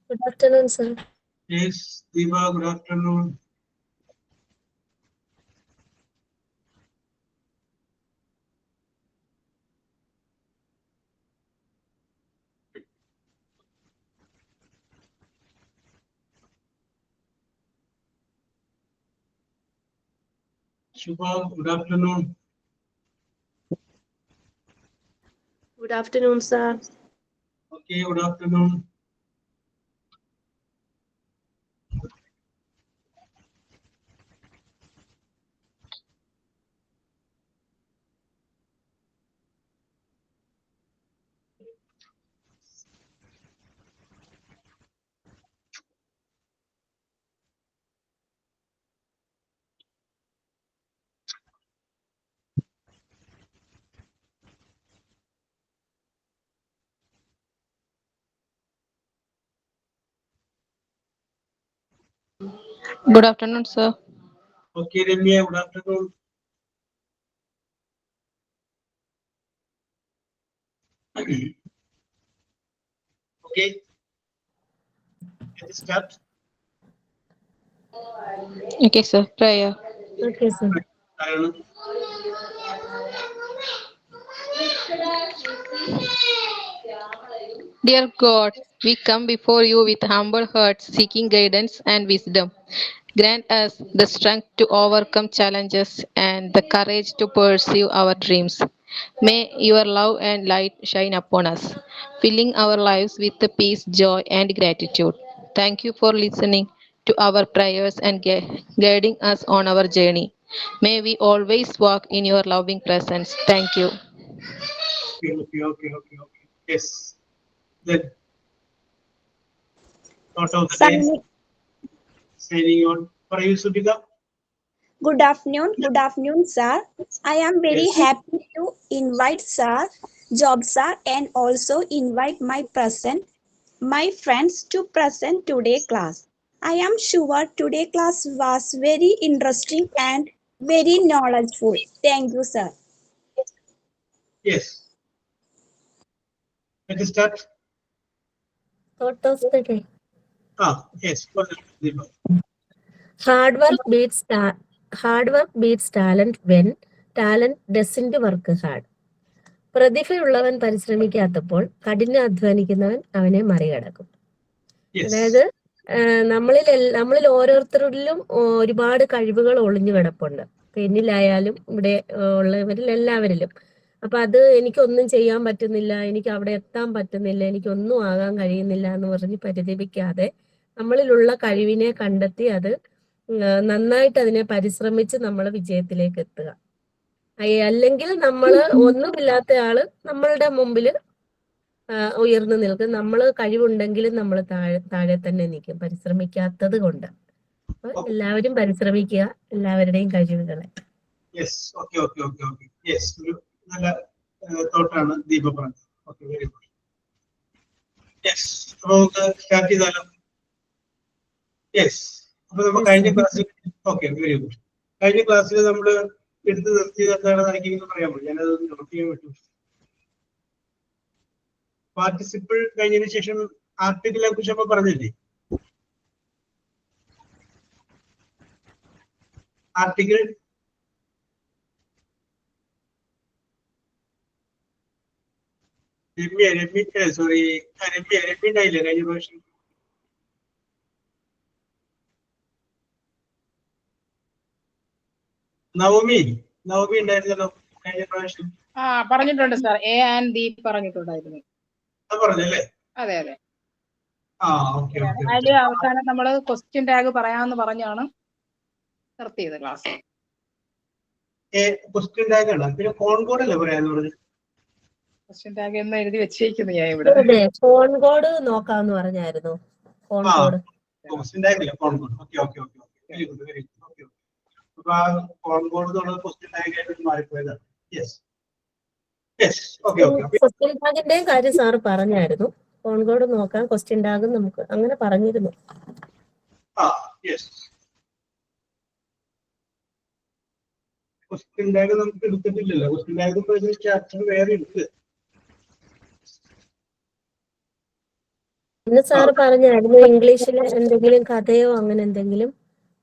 Good afternoon, sir. Yes, Deepa, good afternoon. Shubha, good afternoon. Good afternoon, sir. Okay, good afternoon. Good afternoon, sir. Okay, Ramya, good afternoon. Okay, let's start. Okay, sir. Prayer. Okay, sir. Arun. Dear God, we come before you with humble hearts, seeking guidance and wisdom. Grant us the strength to overcome challenges and the courage to pursue our dreams. May your love and light shine upon us, filling our lives with the peace, joy, and gratitude. Thank you for listening to our prayers and guiding us on our journey. May we always walk in your loving presence. Thank you. Okay. Yes. Then, thought of the day, Signing. signing on. For you, Sudhika? Good afternoon, sir. I am very Yes. happy to invite sir, Job sir, and also invite my friends to present today class. I am sure today class was very interesting and very knowledgeful. Thank you, sir. Yes. Let's start. Thought of the day. Yes. For Deepa. Hard work beats hard work beats talent when talent doesn't work hard. പ്രതിഭയുള്ളവൻ പരിശ്രമിക്കാത്തപ്പോൾ കഠിനാധ്വാനിക്കുന്നവൻ അവനെ മറികടക്കും. Yes. അതായത് നമ്മളിൽ ഓരോരുത്തരിലും ഒരുപാട് കഴിവുകൾ ഒളിഞ്ഞു കിടപ്പുണ്ട്. എന്നിലായാലും ഇവിടെ ഉള്ളവരിൽ എല്ലാവരിലും. അപ്പൊ അത് എനിക്കൊന്നും ചെയ്യാൻ പറ്റുന്നില്ല, എനിക്ക് അവിടെ എത്താൻ പറ്റുന്നില്ല, എനിക്കൊന്നും ആകാൻ കഴിയുന്നില്ല എന്ന് പറഞ്ഞ് പരിതപിക്കാതെ നമ്മളിലുള്ള കഴിവിനെ കണ്ടെത്തി അത് നന്നായിട്ട് അതിനെ പരിശ്രമിച്ച് നമ്മൾ വിജയത്തിലേക്ക് എത്തുക. അല്ലെങ്കിൽ നമ്മൾ ഒന്നുമില്ലാത്ത ആള് നമ്മളുടെ മുമ്പിൽ ഉയർന്നു നിൽക്കും. നമ്മൾ കഴിവുണ്ടെങ്കിലും നമ്മൾ താഴെ തന്നെ നിൽക്കും പരിശ്രമിക്കാത്തത് കൊണ്ട്. എല്ലാവരും പരിശ്രമിക്കുക എല്ലാവരുടെയും കഴിവുകളെ. യെസ്. ഓക്കെ. യെസ്. ഒരു നല്ല തോട്ടാണ് ദീപ പറഞ്ഞത്. Okay, very good. യെസ്. അപ്പൊ നമുക്ക് സ്റ്റാർട്ട് ചെയ്താലോ? യെസ്. അപ്പൊ നമ്മൾ കഴിഞ്ഞ ക്ലാസ്സിൽ, ഓക്കെ, വെരി ഗുഡ്. കഴിഞ്ഞ ക്ലാസ്സിൽ നമ്മൾ എടുത്ത് നിർത്തിയത് എന്താണെന്ന് എനിക്ക് പറയാൻ പറ്റും. ഞാനത് നോട്ട് ചെയ്യാൻ പറ്റും. പാർട്ടിസിപ്പിൾ കഴിഞ്ഞതിന് ശേഷം ആർട്ടിക്കിളെ കുറിച്ച് നമ്മൾ പറഞ്ഞില്ലേ? ആർട്ടിക്കിൾ സോറി രമ്യ ഉണ്ടായില്ലേ കഴിഞ്ഞ പ്രാവശ്യം? നവമി ഉണ്ടായിരുന്നല്ലോ കഴിഞ്ഞ പ്രാവശ്യം. പറഞ്ഞിട്ടുണ്ട് സാർ. എ ആൻഡ് ബി പറഞ്ഞിട്ടുണ്ടായിരുന്നു. അത് പറഞ്ഞല്ലേ? അതെ. ഓക്കെ. അതില് അവസാനം നമ്മള് ക്വസ്റ്റ്യൻ ടാഗ് പറയാമെന്ന് പറഞ്ഞാണ് നിർത്തിയത് ക്ലാസ്. ക്വസ്റ്റ്യൻ ടാഗ് ആണ്. പിന്നെ ഫോൺ കോഡ് അല്ലേ പറയാന്ന് പറഞ്ഞത്? ക്വസ്റ്റ്യൻ ടാഗ് എന്ന് എഴുതി വെച്ചേക്കുന്നു ഞാൻ ഇവിടെ. ഫോൺ കോഡ് നോക്കാന്ന് പറഞ്ഞായിരുന്നു. ഫോൺ കോഡ് ക്വസ്റ്റ്യൻ ടാഗ് അല്ല, phone code. Okay. Very good. അപ്പൊ ആ ഫോൺ കോഡ് എന്നുള്ളത് ക്വസ്റ്റ്യൻ ടാഗ് ആയിട്ട് മാറിപ്പോയതാണ്. യെസ്. ഓക്കെ. ക്വസ്റ്റ്യൻ ടാഗിന്റെ കാര്യം സാറ് പറഞ്ഞായിരുന്നു. ഫോൺ കോഡ് നോക്കാൻ ക്വസ്റ്റ്യൻ ടാഗ് നമുക്ക് അങ്ങനെ പറഞ്ഞിരുന്നു. യെസ്. ക്വസ്റ്റ്യൻ ടാഗ് നമുക്ക് എടുത്തിട്ടില്ലല്ലോ. ക്വസ്റ്റ്യൻ ടാഗ് ചാപ്റ്റർ വേറെ എടുത്ത് ഇന്ന് സാറ് പറഞ്ഞായിരുന്നു ഇംഗ്ലീഷിൽ എന്തെങ്കിലും കഥയോ അങ്ങനെ എന്തെങ്കിലും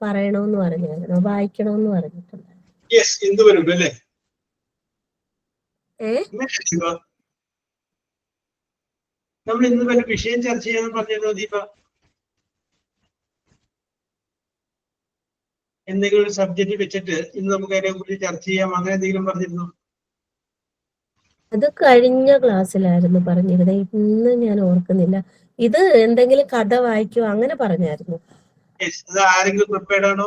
പറയണമെന്ന് പറഞ്ഞായിരുന്നു, വായിക്കണമെന്ന് പറഞ്ഞിട്ടുണ്ട്. യെസ്, എന്ത് വരും അല്ലേ? നമ്മൾ ഇന്ന് വല്ല വിഷയം ചർച്ച ചെയ്യാന്ന് പറഞ്ഞിരുന്നോ ദീപ? എന്തെങ്കിലും ഒരു സബ്ജക്റ്റ് വെച്ചിട്ട് ഇന്ന് നമുക്ക് അതിനെ കുറിച്ച് ചർച്ച ചെയ്യാം, അങ്ങനെ എന്തെങ്കിലും പറഞ്ഞിരുന്നോ? അത് കഴിഞ്ഞ ക്ലാസ്സിലായിരുന്നു പറഞ്ഞിരുന്നത്, ഇന്ന് ഞാൻ ഓർക്കുന്നില്ല. ഇത് എന്തെങ്കിലും കഥ വായിക്കോ അങ്ങനെ പറഞ്ഞായിരുന്നു. അത് ആരെങ്കിലും പ്രിപ്പയർഡ് ആണോ?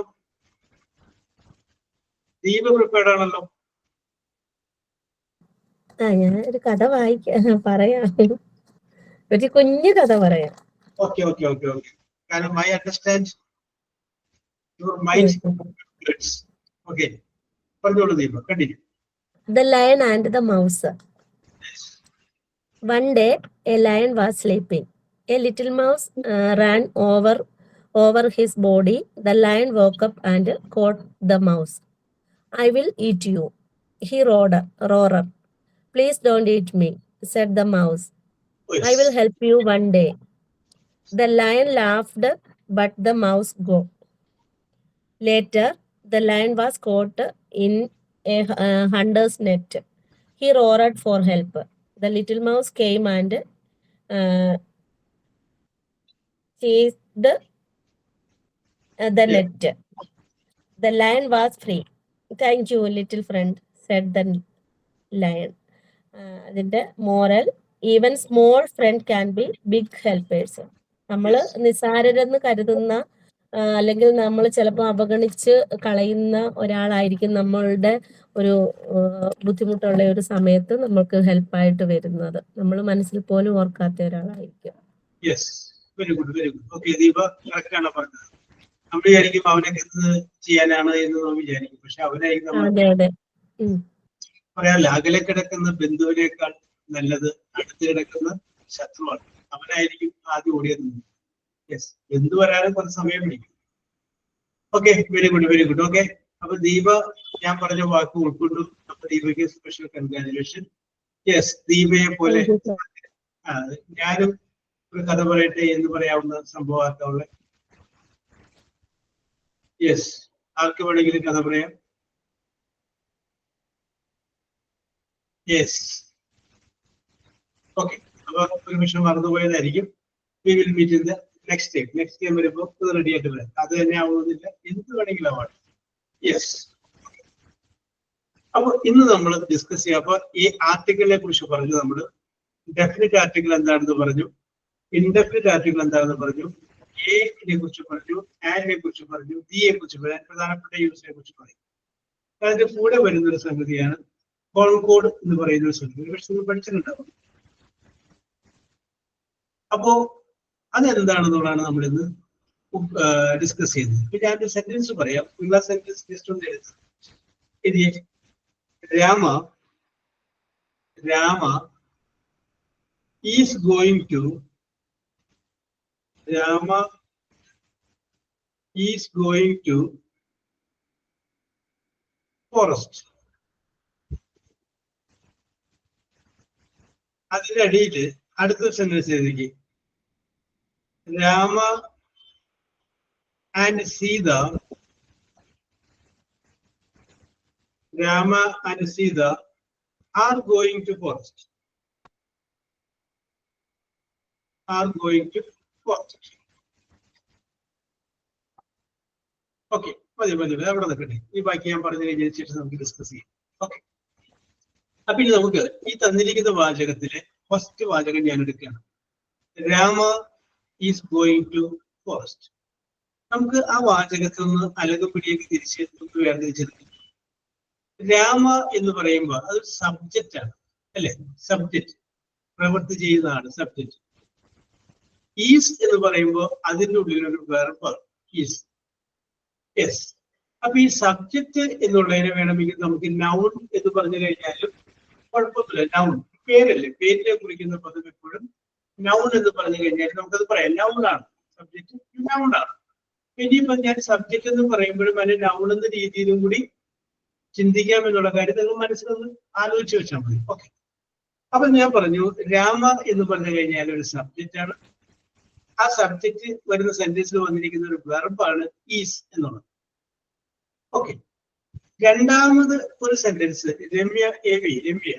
ദീപ പ്രിപ്പയർഡ് ആണല്ലോ. ഞാൻ ഒരു കഥ പറയാം, ഒരു കുഞ്ഞു കഥ പറയാം. Okay okay okay okay. കാരണം I understand your mind. Okay. പറഞ്ഞോളൂ Deepa, continue. The Lion and the Mouse. One day, a lion was sleeping. A little mouse ran over his body. The lion woke up and caught the mouse. I will eat you, he roared. Please don't eat me, said the mouse. I will help you one day. The lion laughed, but the mouse go. Later, the lion was caught in a hunter's net. He roared for help. The little mouse came and seized the net. The lion was free. Thank you, little friend, said the lion. അതിന്റെ moral, even small friend can be big helpers. നമ്മൾ നിസ്സാരരെന്ന് കരുതുന്ന അല്ലെങ്കിൽ നമ്മൾ ചിലപ്പോൾ അവഗണിച്ച് കളയുന്ന ഒരാളായിരിക്കും നമ്മളുടെ ഒരു ബുദ്ധിമുട്ടുള്ള ഒരു സമയത്ത് നമുക്ക് ഹെൽപ്പായിട്ട് വരുന്നത്. നമ്മൾ മനസ്സിൽ പോലും ഓർക്കാത്ത ഒരാളായിരിക്കും. Yes, very good very good. Okay Deepa, correct ആണ് പറഞ്ഞത്. നമ്മൾ വിചാരിക്കും അവനെ എന്ത് ചെയ്യാനാണ് എന്ന് നമ്മൾ വിചാരിക്കും, പക്ഷെ അവനായിരിക്കും പറയാല്ല, അകലെ കിടക്കുന്ന ബന്ധുവിനേക്കാൾ നല്ലത് അടുത്ത് കിടക്കുന്ന ശത്രുവാണ്. അവനായിരിക്കും ആദ്യം ഓടിയത്. യെസ്, ബന്ധു വരാനും കുറച്ച് സമയം പിടിക്കും. Okay, very good very good. Okay, അപ്പൊ ദീപ ഞാൻ പറഞ്ഞ വാക്ക് ഉൾക്കൊണ്ടു. അപ്പൊ ദീപയ്ക്ക് സ്പെഷ്യൽ കൺഗ്രാജുലേഷൻ. യെസ്, ദീപയെ പോലെ ഞാനും ഒരു കഥ പറയട്ടെ എന്ന് പറയാവുന്ന സംഭവമാക്കാനുള്ള. യെസ്, ആർക്ക് വേണമെങ്കിലും കഥ പറയാം. Yes, okay. അപ്പൊ ഒരു നിമിഷം മറന്നുപോയതായിരിക്കും. We will meet in the next time. Next time വരുമ്പോൾ ഇത് റെഡി ആയിട്ട് വരാം. അത് തന്നെ ആവുന്നില്ല, എന്ത് വേണമെങ്കിലും ആവാം. യെസ്, അപ്പൊ ഇന്ന് നമ്മൾ ഡിസ്കസ് ചെയ്യാം. അപ്പൊ ഈ ആർട്ടിക്കിളിനെ കുറിച്ച് പറഞ്ഞു. നമ്മൾ ഡെഫിനിറ്റ് ആർട്ടിക്കിൾ എന്താണെന്ന് പറഞ്ഞു, ഇൻഡെഫിനിറ്റ് ആർട്ടിക്കിൾ എന്താണെന്ന് പറഞ്ഞു, എനെ കുറിച്ച് പറഞ്ഞു, ആൻഡിനെ കുറിച്ച് പറഞ്ഞു, ദിയെ കുറിച്ച് പറയാൻ പ്രധാനപ്പെട്ട യൂസിനെ കുറിച്ച് പറയും. അതിന്റെ കൂടെ വരുന്നൊരു സംഗതിയാണ് കോൺകോഡ് എന്ന് പറയുന്ന ഒരു സംഗതി. പക്ഷെ നിങ്ങൾ പഠിച്ചിട്ടുണ്ടാവും. അപ്പോ അതെന്താണെന്നുള്ളതാണ് നമ്മൾ ഇന്ന് ഡിസ്കസ് ചെയ്യുന്നത്. ഇപ്പൊ ഞാനൊരു സെന്റൻസ് പറയാം. നിങ്ങൾ ആ സെന്റൻസ് ജസ്റ്റ് ഒന്ന് എഴുതി. Rama is going to forest. അതിന്റെ അടിയിൽ അടുത്ത സെന്റൻസ് എഴുതി. Rama and Sita are going to forest. Okay, മതി അവിടെ നിൽക്കട്ടെ. ഈ ബാക്കി ഞാൻ പറഞ്ഞു കഴിഞ്ഞ ശേഷം നമുക്ക് ഡിസ്കസ് ചെയ്യാം. ഓക്കെ, അപ്പൊ ഇനി നമുക്ക് ഈ തന്നിരിക്കുന്ന വാചകത്തിലെ ഫസ്റ്റ് വാചകം ഞാൻ എടുക്കുകയാണ്. Rama is going to forest. നമുക്ക് ആ വാചകത്തിൽ നിന്ന് അലകുപിടിയൊക്കെ തിരിച്ച് നമുക്ക് വേർതിരിച്ചെടുക്കാം. രാമ എന്ന് പറയുമ്പോൾ അത് സബ്ജക്റ്റ് ആണ്, അല്ലെ? സബ്ജക്റ്റ്, പ്രവൃത്തി ചെയ്യുന്നതാണ് സബ്ജക്റ്റ്. ഈസ് എന്ന് പറയുമ്പോൾ അതിൻ്റെ ഉള്ളിലൊരു വെർബ് ഈസ്. യെസ്, അപ്പൊ ഈ സബ്ജക്റ്റ് എന്നുള്ളതിനെ വേണമെങ്കിൽ നമുക്ക് നൗൺ എന്ന് പറഞ്ഞു കഴിഞ്ഞാലും കുഴപ്പമൊന്നുമില്ല. നൗൺ പേരല്ലേ, പേരിനെ കുറിക്കുന്ന പദം എപ്പോഴും നൗൺ എന്ന് പറഞ്ഞു കഴിഞ്ഞാൽ നമുക്കത് പറയാം. നൗണാണ് സബ്ജക്റ്റ്, നൗണാണ്. ഇനിയിപ്പോ ഞാൻ സബ്ജക്റ്റ് എന്ന് പറയുമ്പോഴും അതിന് നൗൺ എന്ന രീതിയിലും കൂടി ചിന്തിക്കാം എന്നുള്ള കാര്യം നിങ്ങൾ മനസ്സിലൊന്ന് ആലോചിച്ച് വെച്ചാൽ മതി. ഓക്കെ, അപ്പൊ ഞാൻ പറഞ്ഞു രാമ എന്ന് പറഞ്ഞു കഴിഞ്ഞാൽ ഒരു സബ്ജക്റ്റ് ആണ്. ആ സബ്ജക്റ്റ് വരുന്ന സെന്റൻസിൽ വന്നിരിക്കുന്ന ഒരു വെർബാണ് ഈസ് എന്നുള്ളത്. ഓക്കെ, രണ്ടാമത് ഒരു sentence Ramya Ramya.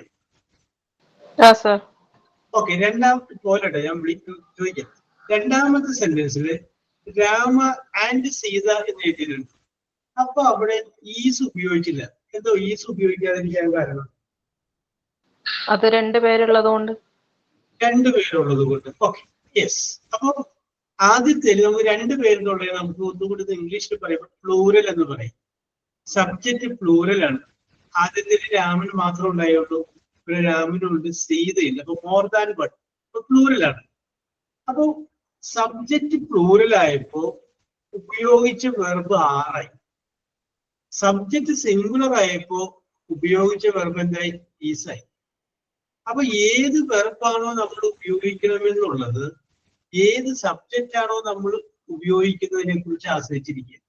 sir. Okay, പോലട്ടെ ഞാൻ ചോദിക്കാം. രണ്ടാമത്തെ സെന്റൻസിൽ രാമ ആൻഡ് സീത എന്ന് എഴുതിയിട്ടുണ്ട്. അപ്പൊ അവിടെ ഈസ് ഉപയോഗിച്ചില്ല. എന്തോ ഈസ് ഉപയോഗിക്കാതിരിക്കാൻ കാരണം? അത് രണ്ടുപേരുള്ളത് കൊണ്ട്. രണ്ടുപേരുള്ളത് കൊണ്ട്. Okay, yes. അപ്പൊ ആദ്യത്തെ നമുക്ക് രണ്ടുപേരെന്നുള്ളത് നമുക്ക് ഒന്നുകൂടി ഇംഗ്ലീഷിൽ പറയുമ്പോൾ പ്ലൂരൽ എന്ന് പറയും. സബ്ജക്റ്റ് പ്ലൂരൽ ആണ്. ആദ്യത്തെ രാമന് മാത്രം ഉണ്ടായുള്ളൂ, പിന്നെ രാമനുണ്ട്, സീതയില്ല. അപ്പൊ മോർ ദാൻ വൺ, അപ്പൊ പ്ലൂരൽ ആണ്. അപ്പൊ സബ്ജക്റ്റ് പ്ലൂരൽ ആയപ്പോ ഉപയോഗിച്ച വെർബ് 6 ആയി. സബ്ജക്റ്റ് സിംഗുലർ ആയപ്പോ ഉപയോഗിച്ച വെർബ് എന്തായി? ഈസായി. അപ്പൊ ഏത് വെർബാണോ നമ്മൾ ഉപയോഗിക്കണമെന്നുള്ളത്, ഏത് സബ്ജക്റ്റ് ആണോ നമ്മൾ ഉപയോഗിക്കുന്നതിനെ കുറിച്ച് ആശ്രയിച്ചിരിക്കുക.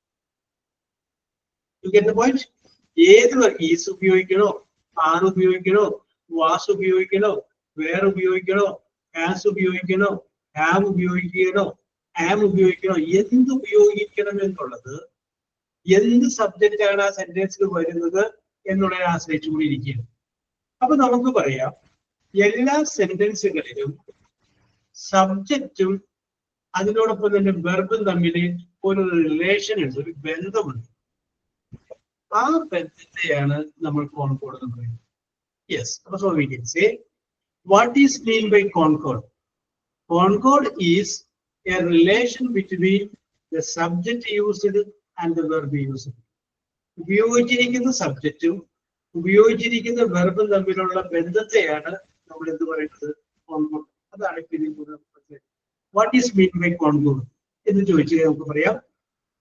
പോയിന്റ്. ഏത് ഈസ് ഉപയോഗിക്കണോ, ആർ ഉപയോഗിക്കണോ, വാസ് ഉപയോഗിക്കണോ, വേർ ഉപയോഗിക്കണോ, ഹാസ് ഉപയോഗിക്കണോ, ഹാവ് ഉപയോഗിക്കണോ, ആം ഉപയോഗിക്കണോ, എന്ത് ഉപയോഗിക്കണം എന്നുള്ളത് എന്ത് സബ്ജക്റ്റ് ആണ് ആ സെന്റൻസിൽ വരുന്നത് എന്നുള്ളതിനെ ആശ്രയിച്ചുകൂടി ഇരിക്കുകയാണ്. അപ്പൊ നമുക്ക് പറയാം, എല്ലാ സെന്റൻസുകളിലും സബ്ജക്റ്റും അതിനോടൊപ്പം തന്നെ വെർബും തമ്മിൽ ഒരു റിലേഷൻ ഉണ്ട്, ഒരു ബന്ധമുണ്ട്. ആ ബന്ധത്തെയാണ് നമ്മൾ കോൺകോർഡ് എന്ന് പറയുന്നത്. യെസ്. അപ്പൊ so we can say what is mean by concord? Concord is a relation between the subject used and the verb used. ഉപയോഗിച്ചിരിക്കുന്ന സബ്ജക്റ്റും ഉപയോഗിച്ചിരിക്കുന്ന വെർബും തമ്മിലുള്ള ബന്ധത്തെയാണ് നമ്മൾ എന്ത് പറയുന്നത്? കോൺകോർഡ്. അതാണ് what is mean by concord എന്ന് ചോദിച്ചാൽ നമുക്ക് പറയാം,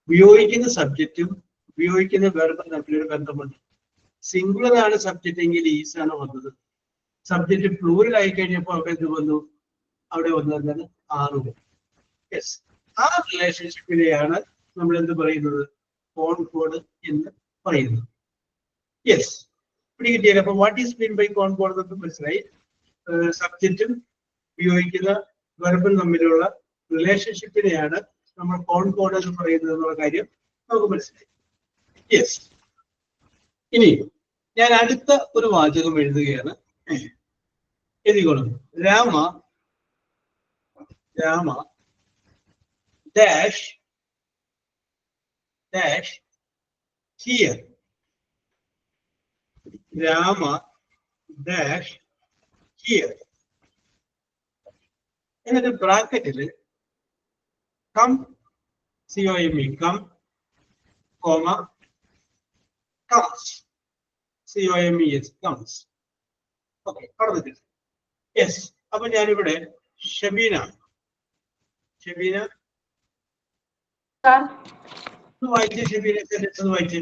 ഉപയോഗിക്കുന്ന സബ്ജക്റ്റും ഉപയോഗിക്കുന്ന വെർബും തമ്മിലൊരു ബന്ധമുണ്ട്. സിംഗുലർ ആണ് സബ്ജക്റ്റ് എങ്കിൽ ഈസ് ആണ് വന്നത്. സബ്ജക്റ്റ് പ്ലൂറൽ ആയി കഴിഞ്ഞപ്പോൾ അവിടെ എന്ത് വന്നു? അവിടെ വന്നത് 6. യെസ്. ആ റിലേഷൻഷിപ്പിനെയാണ് നമ്മൾ എന്ത് പറയുന്നത്? കോൺകോർഡ് എന്ന് പറയുന്നത്. യെസ്, പിടികിട്ടിയാൽ. അപ്പൊ what is mean by concord എന്ന് മനസ്സിലായി. സബ്ജക്റ്റും ഉപയോഗിക്കുന്ന വെർബും തമ്മിലുള്ള റിലേഷൻഷിപ്പിനെയാണ് നമ്മൾ കോൺകോർഡ് എന്ന് പറയുന്നത് എന്നുള്ള കാര്യം നമുക്ക് മനസ്സിലായി. യെസ്. ഇനി ഞാൻ അടുത്ത ഒരു വാചകം എഴുതുകയാണ്. എഴുതിക്കോളും. Rama dash here. Rama dash here. എന്നിട്ട് ബ്രാക്കറ്റിൽ come, C-O-M-E, come, comma, comes, C-O-M-E-S, comes. Okay, പറഞ്ഞിട്ടില്ല. യെസ്. അപ്പൊ ഞാനിവിടെ ഷബീന വായിച്ചേ. ഷബീന സെന്റൻസ് വായിച്ചേ.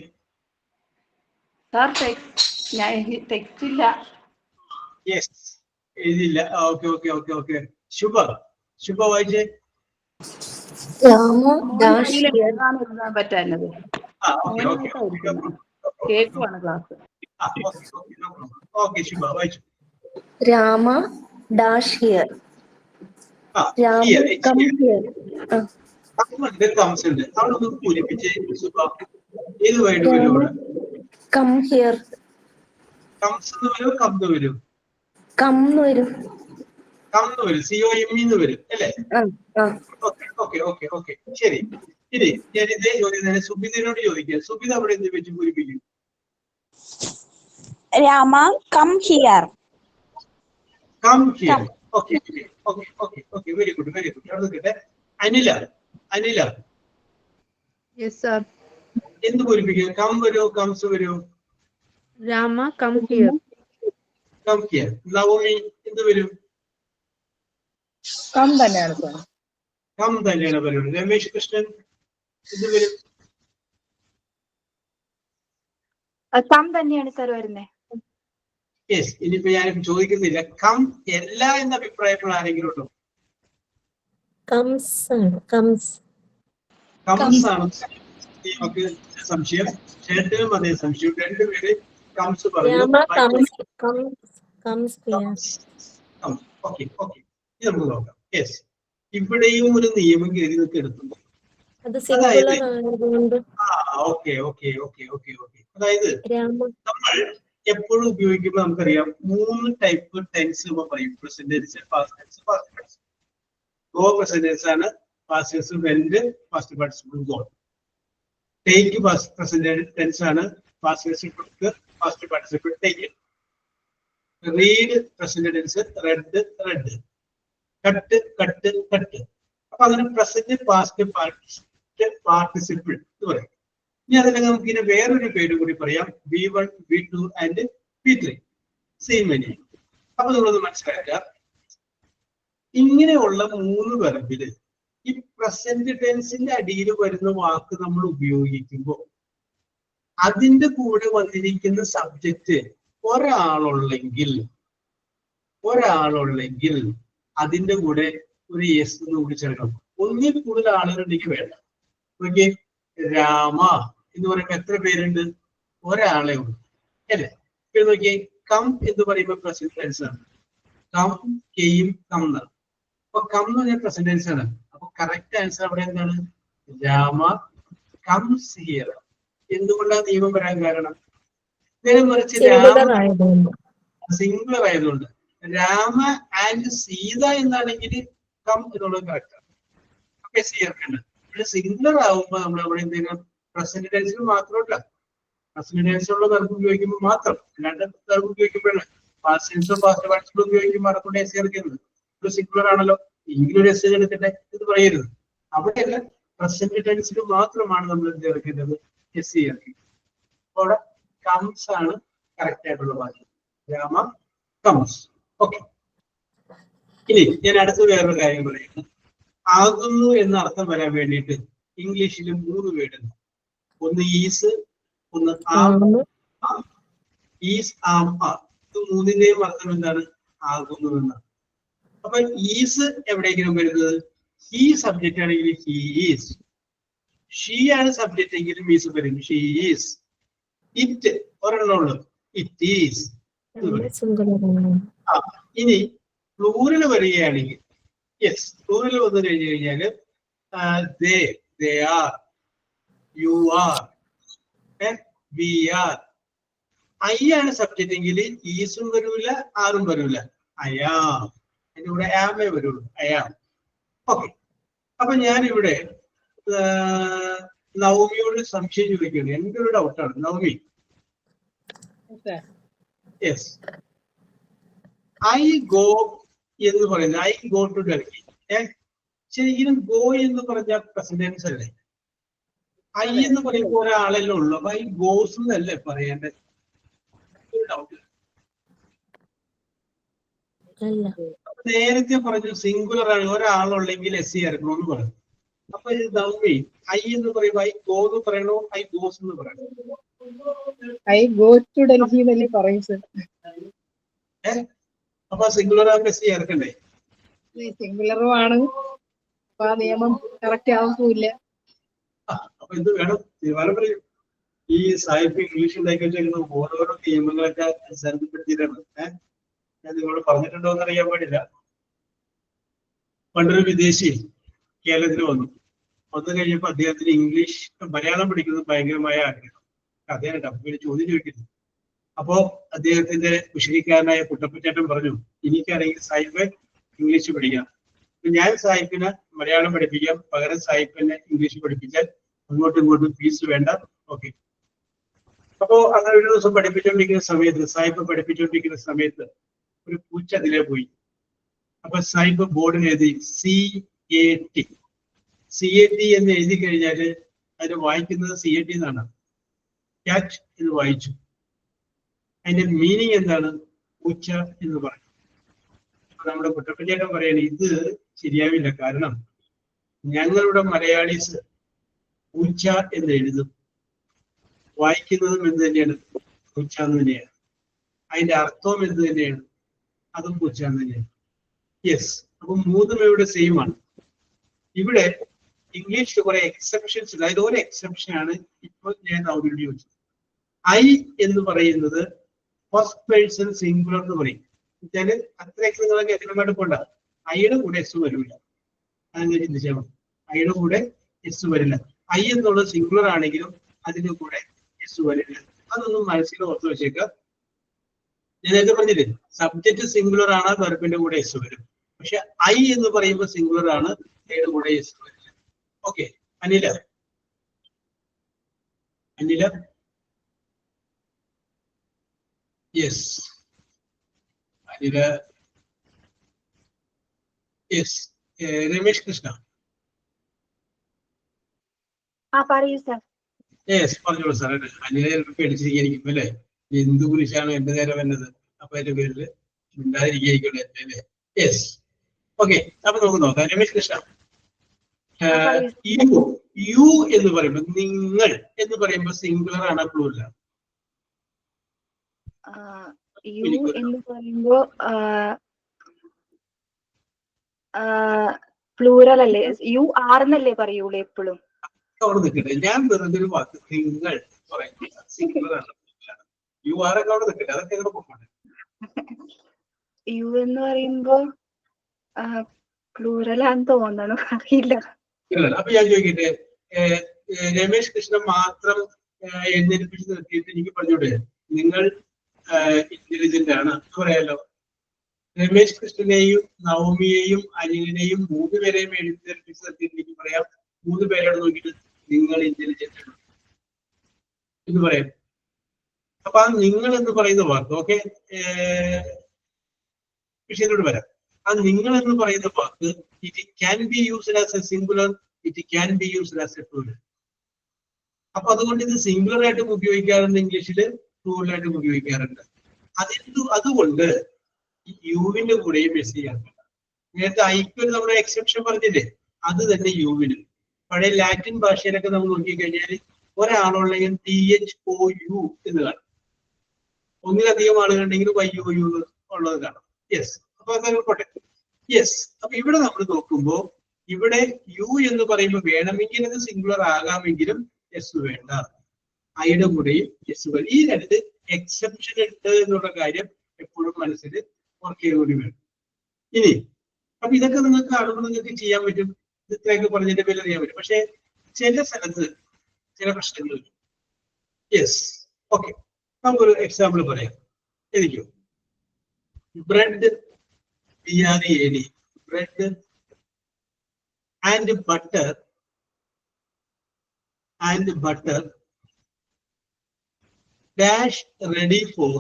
യെസ്, എഴുതില്ല. Okay okay okay okay. Shubha വായിച്ചേ. പറ്റാഞ്ഞത് കേക്കുവാണ് ക്ലാസ്. ഓക്കെ, ശുഭ വായിച്ചു. Rama dash here. കംസ് ഉണ്ട്. അവിടെ ഒന്ന് പൂരിപ്പിച്ച് ശുഭ. ഏത് വേർഡ് വരും അവിടെ? Come here. കംസ് എന്ന് വരും, കം എന്ന് വരും? കം എന്ന് വരും. കം എന്ന് വരും, COME എന്ന് വരും അല്ലേ? ഓക്കെ ഓക്കെ ഓക്കെ, ശരി. ഇനി ഞാൻ ഇതേ ചോദ്യം തന്നെ സുബിതയോട് ചോദിക്കാം. സുബിത അവിടെ എന്ത് വെച്ച് പൂരിപ്പിക്കും? Rama come here. Come here. Okay okay okay okay, very good very good. അവിടെ നിൽക്കട്ടെ. Anila yes sir. എന്ത് പൂരിപ്പിക്കും? കം വരൂ, കംസ് വരൂ? Rama come here. Come here. Navami എന്ത് വരും? കം തന്നെയാണ് സാർ. കം തന്നെയാണ് പറയുന്നത്. രമേശ് കൃഷ്ണൻ എന്ത് വരും? കം തന്നെയാണ് സാർ വരുന്നത്. യെസ്. ഇനിയിപ്പോ ഞാനിപ്പോ ചോദിക്കുന്നില്ല, കം അല്ല എന്ന അഭിപ്രായങ്ങൾ ആരെങ്കിലും ഉണ്ടോ? കംസ് ആണ്. കംസ് ആണ് നമുക്ക് സംശയം. ചേട്ടനും അതേ സംശയം. രണ്ടുപേര് കംസ് പറഞ്ഞു. ഓക്കെ ഓക്കെ, ഇത് നമുക്ക് നോക്കാം. യെസ്, ഇവിടെയും ഒരു നിയമം കയറി നിൽക്ക് എടുക്കുന്നു. അത് അതായത് സിംഗുലർ ആയതുകൊണ്ട് okay okay okay okay okay അതായത് രാമ നമ്മൾ എപ്പോഴും ഉപയോഗിക്കുമ്പോൾ നമുക്കറിയാം 3 ടൈപ്പ് ടെൻസ് നമ്മൾ പറയും. Present tense, past tense, past tense. Go present tense ആണ്, past tense went, past participle gone. Take present tense ആണ്, past tense took, past participle take. Read present tense read read. Cut cut cut. അപ്പൊ അതിന് present past participle എന്ന് പറയും. ഇനി അതിനെ നമുക്ക് ഇനി വേറൊരു പേര് കൂടി പറയാം, V1, V2 and V3. Same തന്നെയാണ്. അപ്പൊ നമ്മളൊന്ന് മനസ്സിലാക്കുക, ഇങ്ങനെയുള്ള 3 വെർബില് ഈ പ്രസന്റ് ടെൻസിന്റെ അടിയിൽ വരുന്ന വാക്ക് നമ്മൾ ഉപയോഗിക്കുമ്പോൾ അതിന്റെ കൂടെ വന്നിരിക്കുന്ന സബ്ജക്റ്റ് ഒരാളുള്ളെങ്കിൽ അതിന്റെ കൂടെ ഒരു യെസ് എന്ന് കൂടി ചേർക്കണം. ഒന്നിൽ കൂടുതൽ ആളുകളുണ്ടെങ്കിൽ വേണ്ട. ഓക്കെ, രാമ എന്ന് പറയുമ്പോൾ എത്ര പേരുണ്ട്? ഒരാളെ ഉള്ളൂ അല്ലേ? ഇപ്പൊ നോക്കിയേ, കം എന്ന് പറയുമ്പോൾ പ്രസന്റ് ടെൻസ് ആണ്. കം, കെയും, കം എന്നാണ്. അപ്പൊ കം എന്ന് പറഞ്ഞാൽ പ്രസന്റ് ടെൻസ് ആണ്. അപ്പൊ കറക്റ്റ് ആൻസർ അവിടെ എന്താണ്? Rama comes here. എന്തുകൊണ്ടാണ് നിയമം വരാൻ കാരണം? നേരെ മറിച്ച് സിംഗുലർ ആയതുകൊണ്ട്. സിംഗുലർ ആയതുകൊണ്ട്. രാമ ആൻഡ് സീത എന്നാണെങ്കിൽ കം എന്നുള്ളത് കറക്റ്റ് ആണ്. അപ്പൊ ചേർക്കേണ്ടത്. ഇവിടെ സിംഗുലർ ആവുമ്പോൾ നമ്മൾ അവിടെ എന്തെങ്കിലും പ്രസന്റ് ടെൻസിൽ മാത്രമല്ല, പ്രസന്റ് ടെൻസിലുള്ള വെർബ് ഉപയോഗിക്കുമ്പോൾ മാത്രം, അല്ലാണ്ട് വെർബ് ഉപയോഗിക്കുമ്പോഴാണ്. പാസ്റ്റ് ടെൻസോ പാസ്റ്റ് പാർട്ടിസിപ്പിൾ ഉപയോഗിക്കുമ്പോൾ അടക്കൊണ്ട് എസ് ചേർക്കുന്നത്. ഒരു സിംഗുലർ ആണല്ലോ, എങ്കിലൊരു എസ് എടുക്കട്ടെ ഇത് പറയരുത്. അവിടെയല്ല, പ്രസന്റ് ടെൻസിൽ മാത്രമാണ് നമ്മൾ ചേർക്കേണ്ടത്, എസ് ചേർക്കുന്നത്. അപ്പൊ അവിടെ കംസ് ആണ് കറക്റ്റ് ആയിട്ടുള്ള വാക്യം. രാമ കംസ്. ഓക്കെ, ഇനി ഞാൻ അടുത്ത വേറൊരു കാര്യം പറയുന്നു. ആകുന്നു എന്ന അർത്ഥം വരാൻ വേണ്ടിയിട്ട് ഇംഗ്ലീഷിൽ 3 വേർഡുണ്ട്. ഒന്ന് ഈസ്, ഒന്ന് ആം, ഈസ്, ആം, ആർ. ഇത് 3ന്റെയും അർത്ഥം എന്താണ്? ആകുന്നു എന്നാണ്. അപ്പൊ ഈസ് എവിടെയെങ്കിലും വരുന്നത്? ഹി സബ്ജക്റ്റ് ആണെങ്കിൽ ഹി ഈസ്. ഷീ ആണ് സബ്ജക്റ്റ് എങ്കിലും ഈസ് വരും, ഷീ ഈസ്. ഇറ്റ് ഒരെണ്ണമുള്ളൂ, ഇറ്റ് ഈസ്. ഇനി പ്ലൂറൽ വരികയാണെങ്കിൽ, യെസ്, പ്ലൂറൽ വന്നു കഴിഞ്ഞു കഴിഞ്ഞാല് they are, you are, we are. I ആണ് സബ്ജക്റ്റ് എങ്കിൽ ഈസും വരൂല, ആറും വരൂല, I am. അതിന്റെ കൂടെ ആമേ വരുള്ളൂ, I am. ഓക്കെ, അപ്പൊ ഞാനിവിടെ നവമിയോട് സംശയം ചോദിക്കുകയാണ്. എൻ്റെ ഒരു ഡൗട്ടാണ്. നവമി, യെസ്, ഐ ഗോ എന്ന് പറയുന്നത്, ഐ ഗോ ടു ഡൽഹി. ശരിക്കും ഗോ എന്ന് പറഞ്ഞ പ്രസന്റൻസ് അല്ലേ? ഐ എന്ന് പറയുമ്പോൾ ഒരാളെല്ലാം ഉള്ളു. അപ്പൊ ഐ ഗോസ് എന്നല്ലേ പറയേണ്ടത്? നേരത്തെ പറഞ്ഞു സിംഗുലർ ആണ്, ഒരാളുള്ളെങ്കിൽ എസ് ചേർക്കണമെന്ന് പറഞ്ഞു. അപ്പൊ ഇത് നവമി, ഐ എന്ന് പറയുമ്പോ ഐ ഗോ എന്ന് പറയണോ, ഐ ഗോസ് എന്ന് പറയണോ? ഐ ഗോ ടു ഡൽഹി എന്നല്ലേ പറയും സർ. അപ്പൊ സിംഗുലർ ആകുമ്പോൾ എസ് ചേർക്കണ്ടേ? സിംഗുലറും ആണ്, അപ്പൊ ആ നിയമം കറക്റ്റ് ആവുന്നില്ല. അപ്പൊ എന്ത് വേണം? തീരുമാനം പറയും. ഈ സാഹിബ് ഇംഗ്ലീഷ് ഉണ്ടാക്കി വെച്ചിരുന്ന ഓരോരോ നിയമങ്ങളൊക്കെ അടിസ്ഥാനപ്പെടുത്തിയിട്ടാണ്. ഞാൻ നിങ്ങളോട് പറഞ്ഞിട്ടുണ്ടോ എന്ന് അറിയാൻ പാടില്ല. പണ്ടൊരു വിദേശി കേരളത്തിൽ വന്നു കഴിഞ്ഞപ്പോ അദ്ദേഹത്തിന് ഇംഗ്ലീഷ്, മലയാളം പഠിക്കുന്നത് ഭയങ്കരമായ ആഗ്രഹം. അദ്ദേഹം ഡബ്ബിൽ ചോദ്യം ചോദിക്കുന്നു. അപ്പോ അദ്ദേഹത്തിന്റെ കുശലിക്കാരനായ കുട്ടപ്പച്ചേട്ടൻ പറഞ്ഞു, എനിക്കാണെങ്കിൽ സാഹിബ് ഇംഗ്ലീഷ് പഠിക്കാം, ഞാൻ സാഹിബിനെ മലയാളം പഠിപ്പിക്കാം, പകരം സാഹിബിനെ ഇംഗ്ലീഷ് പഠിപ്പിച്ചാൽ അങ്ങോട്ടും ഇങ്ങോട്ടും ഫീസ് വേണ്ട. ഓക്കെ, അപ്പോ അങ്ങനെ ഒരു ദിവസം പഠിപ്പിച്ചുകൊണ്ടിരിക്കുന്ന സമയത്ത് ഒരു പൂച്ച അതിലേ പോയി. അപ്പൊ സാഹിബ് ബോർഡിൽ എഴുതി CAT എന്ന് എഴുതി കഴിഞ്ഞാല് അതിന് വായിക്കുന്നത് CAT എന്നാണ്. ക്യാറ്റ് എന്ന് വായിച്ചു. അതിന്റെ മീനിങ് എന്താണ്? പൂച്ച എന്ന് പറഞ്ഞു. അപ്പൊ നമ്മുടെ കുട്ടപ്പച്ചേട്ടൻ പറയാണ്, ഇത് ശരിയാവില്ല. കാരണം ഞങ്ങളുടെ മലയാളീസ് പൂച്ച എന്ന് എഴുതും, വായിക്കുന്നതും എന്ത് തന്നെയാണ്? പൂച്ച എന്ന് തന്നെയാണ്. അതിന്റെ അർത്ഥവും എന്ത് തന്നെയാണ്? അതും പൂച്ച എന്ന് തന്നെയാണ്. യെസ്, അപ്പൊ 3 ഇവിടെ സെയിം ആണ്. ഇവിടെ ഇംഗ്ലീഷിൽ കുറെ എക്സെപ്ഷൻസ് ഉണ്ട്. അതിൽ ഒരു എക്സെപ്ഷൻ ആണ് ഇപ്പോൾ ഞാൻ അവരോട് ചോദിച്ചത്. ഐ എന്ന് പറയുന്നത് ഫസ്റ്റ് പേഴ്സൺ സിംഗുലർ എന്ന് പറയും. വെച്ചാല് അത്രയൊക്കെ നിങ്ങളൊക്കെ എക്കണമായിട്ട് പോണ്ട. ഐയുടെ കൂടെ എസ് വരില്ല. അതെന്ന് ചിന്തിച്ചാൽ മതി. ഐയുടെ കൂടെ എസ് വരില്ല. ഐ എന്നുള്ളത് സിംഗുലർ ആണെങ്കിലും അതിന്റെ കൂടെ എസ് വരില്ല. അതൊന്നും മനസ്സിൽ ഓർത്ത് വെച്ചേക്കുക. ഞാൻ നേരത്തെ പറഞ്ഞില്ലേ, സബ്ജക്ട് സിംഗുലർ ആണ്, വെർബിന്റെ കൂടെ എസ് വരും. പക്ഷെ ഐ എന്ന് പറയുമ്പോൾ സിംഗുലർ ആണ്, ഐയുടെ കൂടെ എസ് വരില്ല. Okay, Anila yes, Anila yes. Ramesh Krishna പറയൂ സാർ. യെസ്, പറഞ്ഞോളൂ സാർ. അനില പേടിച്ചിരിക്കും അല്ലേ, എന്ത് കുരിശാണ് എന്റെ നേരെ വന്നത്, അപ്പൊ എന്റെ പേരില് മിണ്ടാതിരിക്കല്ലേ അല്ലേ. Yes, okay. അപ്പൊ നമുക്ക് നോക്കാം. രമേശ് കൃഷ്ണ, യു എന്ന് പറയുമ്പോൾ, നിങ്ങൾ എന്ന് പറയുമ്പോൾ സിംഗുലർ ആണ്, പ്ലൂറൽ ആണ്? യു എന്ന് പറയുമ്പോ പ്ലൂറൽ അല്ലേ? യു ആർന്നല്ലേ പറയൂലേ എപ്പോഴും? അവിടെ നിൽക്കട്ടെ, ഞാൻ വെറുതെ ഒരു വാക്ക് നിങ്ങൾ പറയുന്നത് സിംഗുലർ ആണ്, യു ആറൊക്കെ അവിടെ നിൽക്കട്ടെ, അതൊക്കെ എങ്ങനെ പോകട്ടെ. യു എന്ന് പറയുമ്പോ പ്ലൂറലാന്ന് തോന്നണു, അറിയില്ല. അപ്പൊ ഞാൻ ചോദിക്കട്ടെ, രമേശ് കൃഷ്ണൻ മാത്രം എഴുന്നേൽപ്പിച്ച് നിർത്തിയിട്ട് എനിക്ക് പറഞ്ഞൂടെ നിങ്ങൾ ഇന്റലിജന്റ് ആണ് പറയാലോ? രമേശ് കൃഷ്ണനെയും നവമിയെയും അനിലിനെയും 3 പേരെയും എഴുന്നേൽപ്പിച്ച് നിർത്തിയിട്ട് എനിക്ക് പറയാം, 3 പേരോട് നോക്കിയിട്ട് നിങ്ങൾ ഇന്റലിജന്റ് ആണ് എന്ന് പറയാം. അപ്പൊ ആ നിങ്ങൾ എന്ന് പറയുന്ന വാക്ക്, ഓക്കെ, വിഷയത്തോട് വരാം. ആ നിങ്ങൾ എന്ന് പറയുന്ന വാക്ക് it can be used as a singular, it can be used as a plural. അപ്പൊ അതുകൊണ്ട് ഇത് സിംഗുലർ ആയിട്ടും ഉപയോഗിക്കാറുണ്ട്, ഇംഗ്ലീഷിൽ പ്ലൂറൽ ആയിട്ടും ഉപയോഗിക്കാറുണ്ട്. അതുകൊണ്ട് യുവിന്റെ കൂടെയും എസ് ചെയ്യാറുണ്ട്. നേരത്തെ ഐക്യൊരു നമ്മുടെ എക്സെപ്ഷൻ പറഞ്ഞില്ലേ, അത് തന്നെ യുവിന്. പഴയ ലാറ്റിൻ ഭാഷയിലൊക്കെ നമ്മൾ നോക്കിക്കഴിഞ്ഞാൽ ഒരാളുണ്ടെങ്കിൽ THOU എന്ന് കാണും, ഒന്നിലധികം ആളുകളുണ്ടെങ്കിൽ YOU ഉള്ളത് കാണും. യെസ്, അപ്പൊ അതൊക്കെ പോട്ടെ. യെസ്, അപ്പൊ ഇവിടെ നമ്മൾ നോക്കുമ്പോൾ ഇവിടെ യു എന്ന് പറയുമ്പോൾ വേണമെങ്കിൽ ഇത് സിംഗുലർ ആകാമെങ്കിലും എസ് വേണ്ട, ഐയുടെ കൂടെയും എസ് വേണം. ഈ 2 എക്സെപ്ഷൻ ഉണ്ട് എന്നുള്ള കാര്യം എപ്പോഴും മനസ്സിൽ ഓർക്കുക കൂടി വേണം. ഇനി അപ്പൊ ഇതൊക്കെ നിങ്ങൾക്ക് കാണുമ്പോൾ നിങ്ങൾക്ക് ചെയ്യാൻ പറ്റും, ഇത്രയൊക്കെ പറഞ്ഞതിന്റെ പേരിൽ അറിയാൻ പറ്റും. പക്ഷെ ചില സ്ഥലത്ത് ചില പ്രശ്നങ്ങൾ വരും. യെസ്, ഓക്കെ, നമുക്കൊരു എക്സാമ്പിൾ പറയാം. എനിക്കോ bread, BREAD, bread and butter dash ready for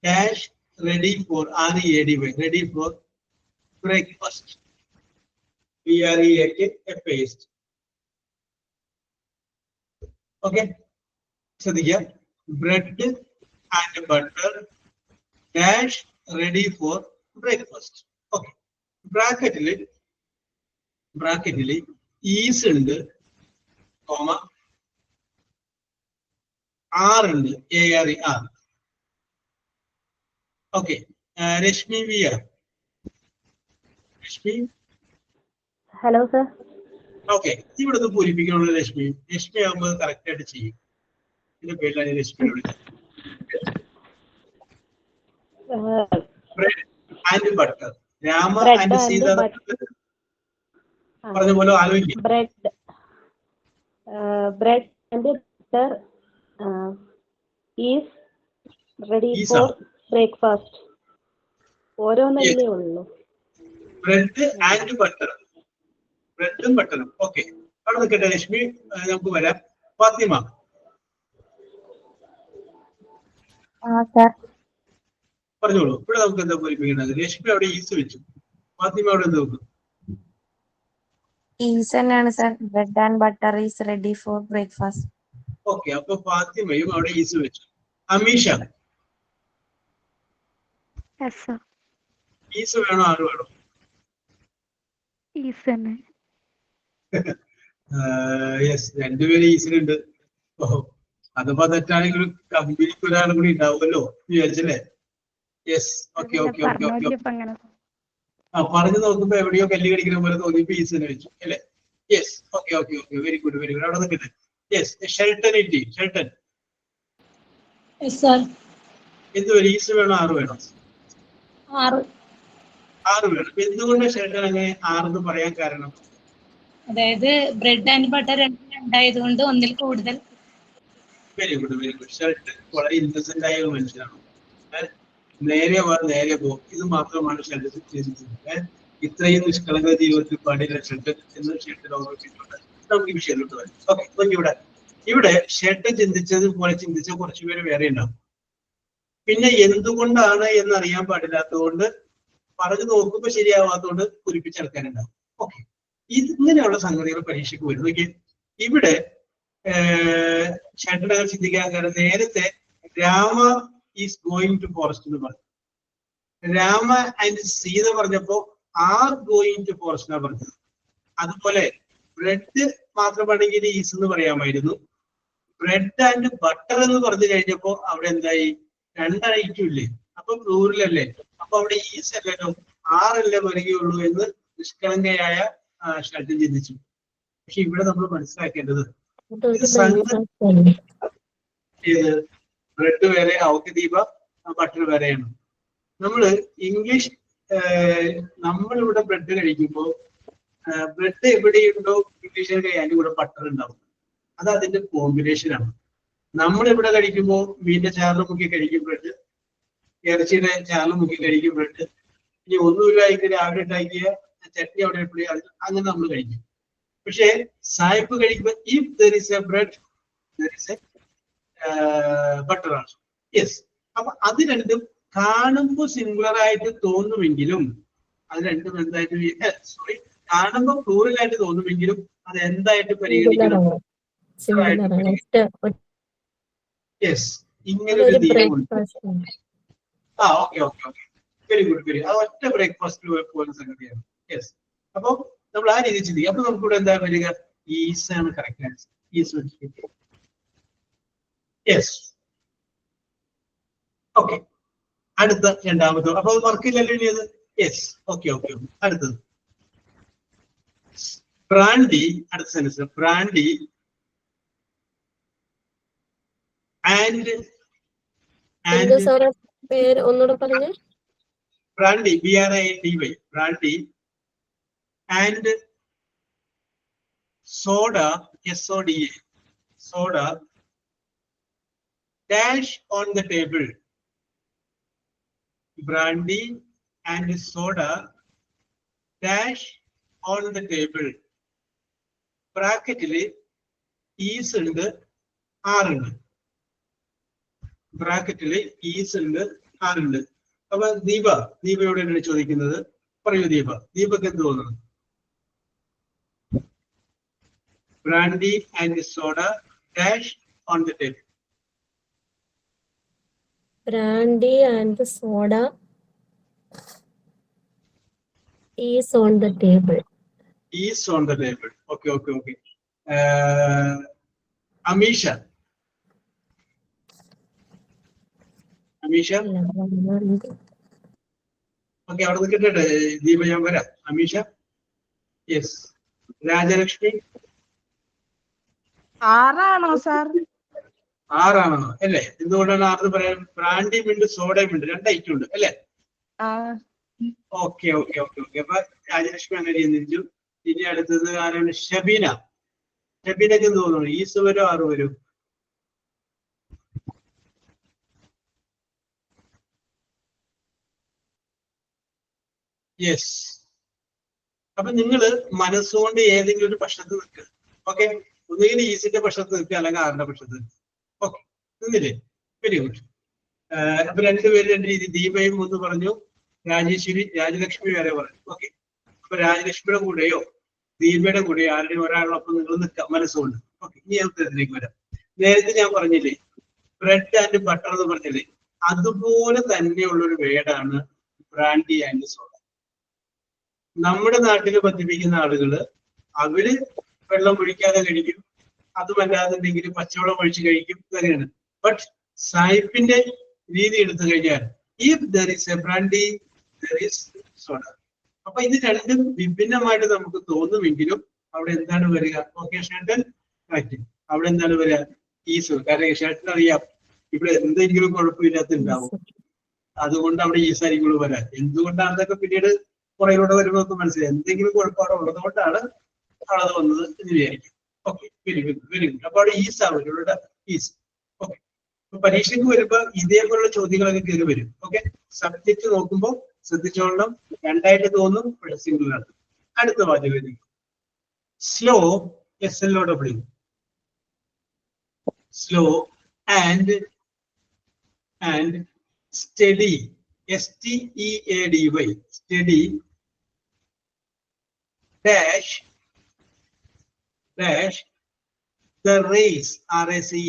dash ready for READY, ready for breakfast, BREAKFAST. Okay, ശ്രദ്ധിക്കുക. Bread and butter dash ready for breakfast. Okay, ബ്രാക്കറ്റില് ഈസ് ഉണ്ട്, കോമ ആർ ഉണ്ട്, ARE. Okay, Reshmi we are. Reshmi, hello sir. Okay, ഇവിടുന്ന് പൂരിപ്പിക്കണുള്ള രശ്മി ആകുമ്പോൾ correct ആയിട്ട് ചെയ്യും. ഇതിന്റെ പേരിലാണ് രശ്മിയോട്. Bread and butter, Rama and Sita പറഞ്ഞ പോലെ ആലോചിക്കും. Bread and butter is ready for breakfast. ഓരോന്നല്ലേ ഉള്ളൂ. ബ്രെഡ് ആൻഡ് ബട്ടർ, ബ്രെഡും ബട്ടറും. ഓക്കെ, അവിടെ നിൽക്കട്ടെ രശ്മി, നമുക്ക് വരാം. ഫാത്തിമ, പറഞ്ഞോളൂ. ഇവിടെ നമുക്ക് എന്താ പൂരിപ്പിക്കേണ്ടത്? രശ്മി അവിടെ ഈസ് വെച്ചു, ഫാത്തിമ അവിടെ എന്ത് നോക്കും? ഈസ് തന്നെയാണ് sir. Bread and butter is ready for breakfast. Okay, അപ്പൊ ഫാത്തിമയും അവിടെ ഈസ് വെച്ചു. അമീഷ, ഈസ് വേണോ ആറ് വേണോ? യെസ്, 2 പേര് ഈസിലുണ്ട്. ഓഹോ, അതിപ്പോ തെറ്റാണെങ്കിൽ കമ്പനിക്ക് ഒരാളും കൂടി ഉണ്ടാവുമല്ലോ വിചാരിച്ചല്ലേ? Yes, okay. ആ, പറഞ്ഞു നോക്കുമ്പോ എവിടെയോ കല്ല് കടിക്കുന്ന പോലെ തോന്നിയപ്പോ ഈസ് തന്നെ വെച്ചു അല്ലേ? Yes, okay. Very good. അവിടെ നിൽക്കട്ടെ. യെസ്, ഷെൽട്ടൻ. ഷെൽട്ടൻ, എന്ത് വരും? ഈസ് വേണോ ആറ് വേണോ? 6 വേണം. എന്തുകൊണ്ട് ഷെൽട്ടൻ അങ്ങനെ 6 എന്ന് പറയാൻ കാരണം? അതായത് ബ്രെഡ് ആൻഡ് ബട്ടർ രണ്ടായതുകൊണ്ട് ഒന്നിൽ കൂടുതൽ. Very good, very good. Shelton വളരെ ഇന്നസെന്റ് ആയ ഒരു മനുഷ്യനാണ്. നേരെ വാ നേരെ പോ, ഇത് മാത്രമാണ് ഷെൽട്ടൻ ചിന്തിച്ചത്. ഇത്രയും നിഷ്കളങ്ക ജീവിതത്തിൽ പാടില്ല ഷെൽട്ടൻ എന്ന് ഷെൽട്ടൻ ഓർമ്മിപ്പിച്ചിട്ടുണ്ട്. നമുക്ക് ഈ വിഷയത്തിലോട്ട് വരാം. ഓക്കെ, നമുക്ക് ഇവിടെ ഷെൽട്ടൻ ചിന്തിച്ചത് പോലെ ചിന്തിച്ച കുറച്ചുപേര് വേറെ ഉണ്ടാവും. പിന്നെ എന്തുകൊണ്ടാണ് എന്നറിയാൻ പാടില്ലാത്തതുകൊണ്ട് പറഞ്ഞു നോക്കുമ്പോൾ ശരിയാവാത്തതുകൊണ്ട് കുരിപ്പിച്ചെടുക്കാനുണ്ടാവും. ഓക്കെ, ഇങ്ങനെയുള്ള സംഗതികൾ പരീക്ഷയ്ക്ക് വരും. നോക്കിയേ, ഇവിടെ ഷെൽട്ടൻ ചിന്തിക്കാൻ കാരണം നേരത്തെ Rama is going to forest എന്ന് പറഞ്ഞു. രാമ ആൻഡ് സീത പറഞ്ഞപ്പോ ആർ ഗോയിങ് ടു ഫോറസ്റ്റ് എന്നാ പറഞ്ഞത്. അതുപോലെ ബ്രെഡ് മാത്രമാണെങ്കിൽ ഈസ് എന്ന് പറയാമായിരുന്നു. ബ്രെഡ് ആൻഡ് ബട്ടർ എന്ന് പറഞ്ഞു കഴിഞ്ഞപ്പോ അവിടെ എന്തായി? 2 ഐറ്റം ഇല്ലേ? അപ്പൊ പ്ലൂറലല്ലേ? അപ്പൊ അവിടെ ഈസ് അല്ലല്ലോ, ആറല്ലേ വരികയുള്ളൂ എന്ന് നിഷ്കളങ്കയായ ഷെൽട്ടൻ ചിന്തിച്ചു. പക്ഷെ ഇവിടെ നമ്മൾ മനസ്സിലാക്കേണ്ടത് ഏത് ബ്രെഡ് വേറെ, അവക്ക് ദീപ ബട്ടർ വേറെയാണ്. നമ്മള് ഇംഗ്ലീഷ് നമ്മളിവിടെ ബ്രെഡ് കഴിക്കുമ്പോൾ ബ്രെഡ് എവിടെയുണ്ടോ ഇംഗ്ലീഷിൽ അതിന്റെ കൂടെ ബട്ടർ ഉണ്ടാവും. അത് അതിന്റെ കോമ്പിനേഷൻ ആണ്. നമ്മളിവിടെ കഴിക്കുമ്പോൾ മീനിന്റെ ചാറിൽ മുക്കി കഴിക്കും ബ്രെഡ്, ഇറച്ചിയുടെ ചാറിൽ മുക്കി കഴിക്കും ബ്രെഡ്. ഇനി ഒന്നുമില്ലായിട്ട് രാവിലെ ഉണ്ടാക്കിയ ചട്നി അവിടെ എപ്പോഴും അങ്ങനെ നമ്മൾ കഴിക്കും. പക്ഷേ സായിപ്പ് കഴിക്കുമ്പോൾ if there is A bread there is A butter ആണ്. യെസ്, അപ്പൊ അത് രണ്ടും കാണുമ്പോൾ സിംഗുലർ ആയിട്ട് തോന്നുമെങ്കിലും അത് രണ്ടും എന്തായിട്ട് സോറി കാണുമ്പോൾ പ്ലൂറലായിട്ട് തോന്നുമെങ്കിലും അത് എന്തായിട്ട് പരിഗണിക്കണം? യെസ്, ഇങ്ങനെ ഒരു നിയമമുണ്ട്. Okay okay okay, very good, very. അത് ഒറ്റ ബ്രേക്ക്ഫാസ്റ്റ് പോലെ സംഗതിയാണ്. യെസ്, അപ്പൊ നമ്മൾ ആ രീതി ചിന്തിക്കും. അപ്പൊ നമുക്കിവിടെ എന്താ വരിക? ഈസ് ആണ് correct answer. Is. Yes, okay. അടുത്ത രണ്ടാമത്തെ, അപ്പൊ അത് വർക്കില്ലല്ലോ ഇനി അത്. Yes, okay okay. അടുത്തത് ബ്രാൻഡി. അടുത്ത സെൻറ്റൻസ് ബ്രാൻഡി ആൻഡ് ഒന്നുകൂടെ പറഞ്ഞേ. Brandy, BRANDY, brandy and soda, SODA, soda dash on the table. Brandy and soda dash on the table. ബ്രാക്കറ്റില് ഈസ് ഉണ്ട്, ആറുണ്ട്. ബ്രാക്കറ്റില് ഈസ് ഉണ്ട്, ആറുണ്ട്. അപ്പൊ ദീപയോടാണ് ചോദിക്കുന്നത്. പറയൂ ദീപക്ക് എന്ത് തോന്നുന്നു? Brandy and soda dash on the table. Brandy and soda is on the table. Is on the table. Okay, okay, okay. Amisha. Okay, അവിടെ നിൽക്കട്ടെ ദീപ, ഞാൻ വരാം. അമീഷ. യെസ്. രാജലക്ഷ്മി. 6 ആണോ സാർ? 6 ആണോ? അല്ലേ? എന്തുകൊണ്ടാണ് 6 പറയാൻ? ബ്രാൻഡിയും ഉണ്ട്, സോഡയും ഉണ്ട്, 2 ഐറ്റം ഉണ്ട് അല്ലേ? Okay okay okay okay. അപ്പൊ രാജലക്ഷ്മി അങ്ങനെ ചിന്തിച്ചു. ഇനി അടുത്തത് ആരാണ്? ഷബീന. ഷബീനക്ക് എന്ത് തോന്നുന്നു? ഈസ് വരും, 6 വരും? യെസ്. അപ്പൊ നിങ്ങള് മനസ്സുകൊണ്ട് ഏതെങ്കിലും ഒരു പക്ഷത്ത് നിൽക്കുക. ഓക്കെ, ഒന്നുകിൽ ഈസിന്റെ പക്ഷത്ത് നിൽക്കുക, അല്ലെങ്കിൽ 6ന്റെ പക്ഷത്ത് നിൽക്കുക. ഓക്കെ, നിന്നില്ലേ? Very good. അപ്പൊ രണ്ടുപേര് 2 രീതി. ദീപയും ഒന്ന് പറഞ്ഞു, രാജലക്ഷ്മി വേറെ പറഞ്ഞു. ഓക്കെ, അപ്പൊ രാജലക്ഷ്മിയുടെ കൂടെയോ ദീപയുടെ കൂടെയോ ആരുടെയും ഒരാളൊപ്പം നിങ്ങൾ നിൽക്കുക മനസ്സുകൊണ്ട്. ഓക്കെ, ഇനി നമുക്ക് ഇതിലേക്ക് വരാം. നേരത്തെ ഞാൻ പറഞ്ഞില്ലേ ബ്രെഡ് ആൻഡ് ബട്ടർ എന്ന് പറഞ്ഞില്ലേ, അതുപോലെ തന്നെയുള്ള ഒരു വേർഡാണ് ബ്രാൻഡി ആൻഡ് സോഡ. നമ്മുടെ നാട്ടിൽ ബന്ധിപ്പിക്കുന്ന ആളുകള് അവര് വെള്ളം ഒഴിക്കാതെ കഴിക്കും, അതുമല്ലാന്നുണ്ടെങ്കിൽ പച്ചവെള്ളം ഒഴിച്ച് കഴിക്കും, അങ്ങനെയാണ്. ബട്ട് സായിപ്പിന്റെ രീതി എടുത്തു കഴിഞ്ഞാൽ if there is A brandy there is soda. അപ്പൊ ഇത് രണ്ടും വിഭിന്നമായിട്ട് നമുക്ക് തോന്നുമെങ്കിലും അവിടെ എന്താണ് വരിക? ഓക്കെ ഷെൽട്ടൻ, അവിടെ എന്താണ് വരിക? ഈസ്. കാരണം ഷെൽട്ടൻ അറിയാം ഇവിടെ എന്തെങ്കിലും കുഴപ്പമില്ലാത്ത ഉണ്ടാവും, അതുകൊണ്ട് അവിടെ ഈസായിരിക്കും വരാൻ. എന്തുകൊണ്ടാണെന്നൊക്കെ പിന്നീട് പുറയിലൂടെ വരുമ്പോൾ നമുക്ക് മനസ്സിലായി എന്തെങ്കിലും കുഴപ്പമാണ് ഉള്ളത് കൊണ്ടാണ് ആളത് വന്നത് എന്ന് വിചാരിക്കും. Okay, very good, very good. അപ്പോൾ അവിടെ ഈസ് ആവും, ഇവിടെ ഈസ്. ഓക്കെ, പരീക്ഷയ്ക്ക് വരുമ്പോ ഇതേപോലുള്ള ചോദ്യങ്ങളൊക്കെ കയറി വരും. ഓക്കെ, സബ്ജക്ട് നോക്കുമ്പോൾ ശ്രദ്ധിച്ചോളണം, രണ്ടായിട്ട് തോന്നും, സിംഗിൾ ആണ്. അടുത്ത വാചകം വരും slow, SLOW, slow and steady, STEADY, steady dash the race, RACE,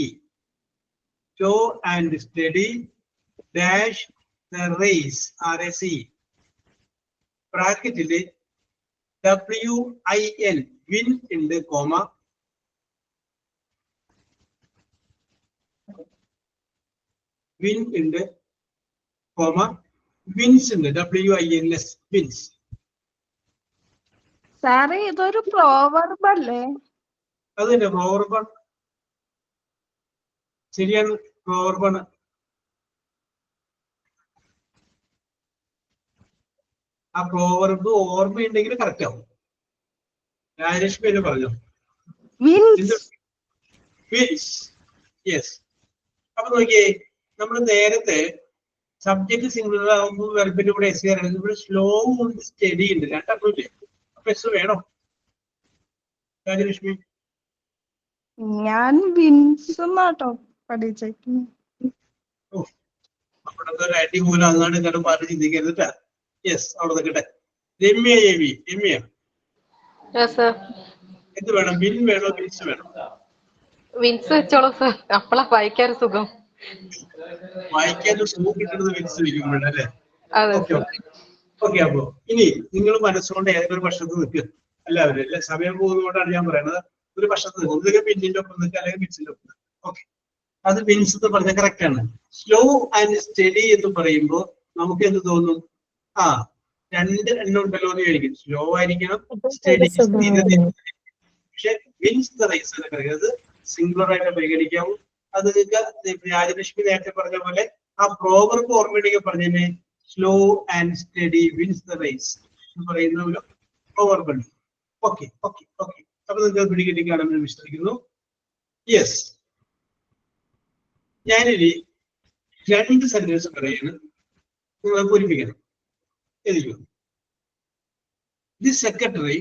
slow and steady dash the race, RACE, ബ്രാക്കറ്റില് WIN, win ഉണ്ട്, കോമ, വിൻ ഉണ്ട്, കോമ, വിൻസ് ഉണ്ട്, WINS, വിൻസ്. സാറേ ഇതൊരു പ്രോവർബ് അല്ലേ? അതന്നെ പ്രോവർബാണ്, ശരിയാണ്, പ്രോവർബാണ്. ആ പ്രോവർബ് ഓർമ്മയുണ്ടെങ്കിൽ കറക്റ്റ് ആവും. രാജേഷ് പേര് പറഞ്ഞു വിൻസ്. യെസ്. അപ്പൊ നോക്കിയേ, നമ്മൾ നേരത്തെ സബ്ജക്ട് സിംഗുലർ ആകുമ്പോൾ വെർബിന്റെ കൂടെ എസ് ആയിരുന്നു. ഇവിടെ സ്ലോ ഉണ്ട്, സ്റ്റഡി ഉണ്ട്, രണ്ടല്ലേ. അപ്പൊ എസ് വേണോ രാജലക്ഷ്മി? ഞാൻ വിൻസുമാട്ടോ പഠിച്ചേക്കുന്നു. അവിടെ ഒരു അടി മൂലം അങ്ങാണ്ട് ഇങ്ങോട്ട് മാറി ചിന്തിക്കരുത്. യെസ്, അവിടെ നിൽക്കട്ടെ. രമ്യ എവി, രമ്യ എന്ത് വേണം? വിൻ വേണോ വിൻസ് വേണോ? വിൻസ് വെച്ചോളൂ സർ, അപ്പളാ വായിക്കാൻ സുഖം. വായിക്കാൻ സുഖം കിട്ടുന്നത് വിൻസ് വയ്ക്കുമ്പോഴല്ലേ? അതെ. ഓക്കെ, അപ്പൊ ഇനി നിങ്ങൾ മനസ്സുകൊണ്ട് ഏതൊരു പക്ഷത്ത് നിൽക്കുക, എല്ലാവരും അല്ലെ, സമയം പോകുന്നതുകൊണ്ടാണ് ഞാൻ പറയുന്നത്. ഒരു പക്ഷത്ത് നിൽക്കുക, ഒന്നുകിൽ പിന്നിന്റെ ഒപ്പം നിൽക്കുക, അല്ലെങ്കിൽ വിൻസിന്റെ ഒപ്പം. ഓക്കെ, അത് വിൻസ് എന്ന് പറഞ്ഞാൽ കറക്റ്റ് ആണ്. സ്ലോ ആൻഡ് സ്റ്റഡി എന്ന് പറയുമ്പോൾ നമുക്ക് എന്ത് തോന്നും? ആ, രണ്ട് എണ്ണം ഉണ്ടല്ലോ എന്ന് വിചാരിക്കും. സ്ലോ ആയിരിക്കണം, സ്റ്റഡി. പക്ഷെ വിൻസ് ദ റേസ് എന്ന് പറയുന്നത് സിംഗുലർ ആയിട്ട് പരിഗണിക്കാവും. അത് നിങ്ങൾക്ക് രാജലക്ഷ്മി നേരത്തെ പറഞ്ഞ പോലെ ആ പ്രോവർബ് ഓർമ്മയുണ്ടെങ്കിൽ പറഞ്ഞേ, slow and steady wins the race എന്ന് പറയുന്ന ഒരു പ്രോവർബ് ഉണ്ട്. ഓക്കെ ഓക്കെ ഓക്കെ, അപ്പൊ നിങ്ങൾക്ക് പിടികിട്ടിക്കാണെന്ന് വിശ്വസിക്കുന്നു. യെസ്, ഞാനിനി രണ്ട് സെന്റൻസ് പറയുന്നു, നിങ്ങൾ പൂരിപ്പിക്കണം. എഴുതിക്കോ. The secretary,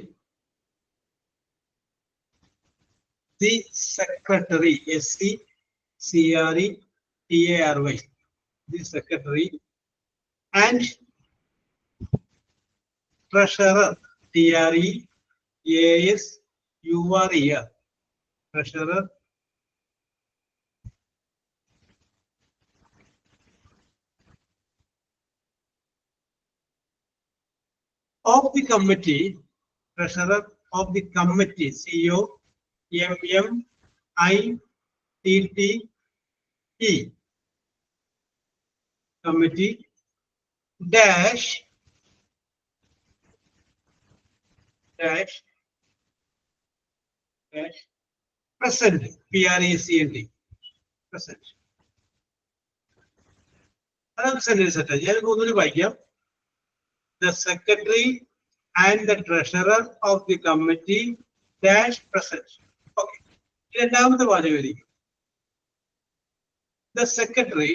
SECRETARY, the secretary, and treasurer, TREASURER, treasurer, of the committee, treasurer of the committee, COMMITTE, committee dash present, PRECENT, present. അതാണ് സെന്റൻസ് സെറ്റ്. ഞാൻ ഒന്നുകൂടി വായിക്കാം. The secretary and the treasurer of the committee dash present. Okay, രണ്ടാമത്തെ വാചകം. The secretary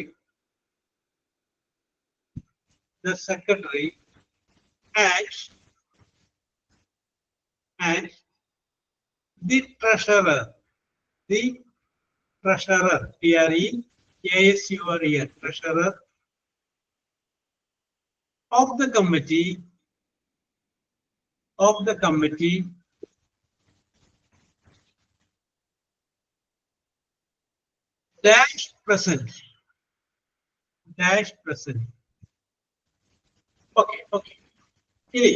and the treasurer, TREASURER, treasurer of the committee dash present. Okay okay, ഇനി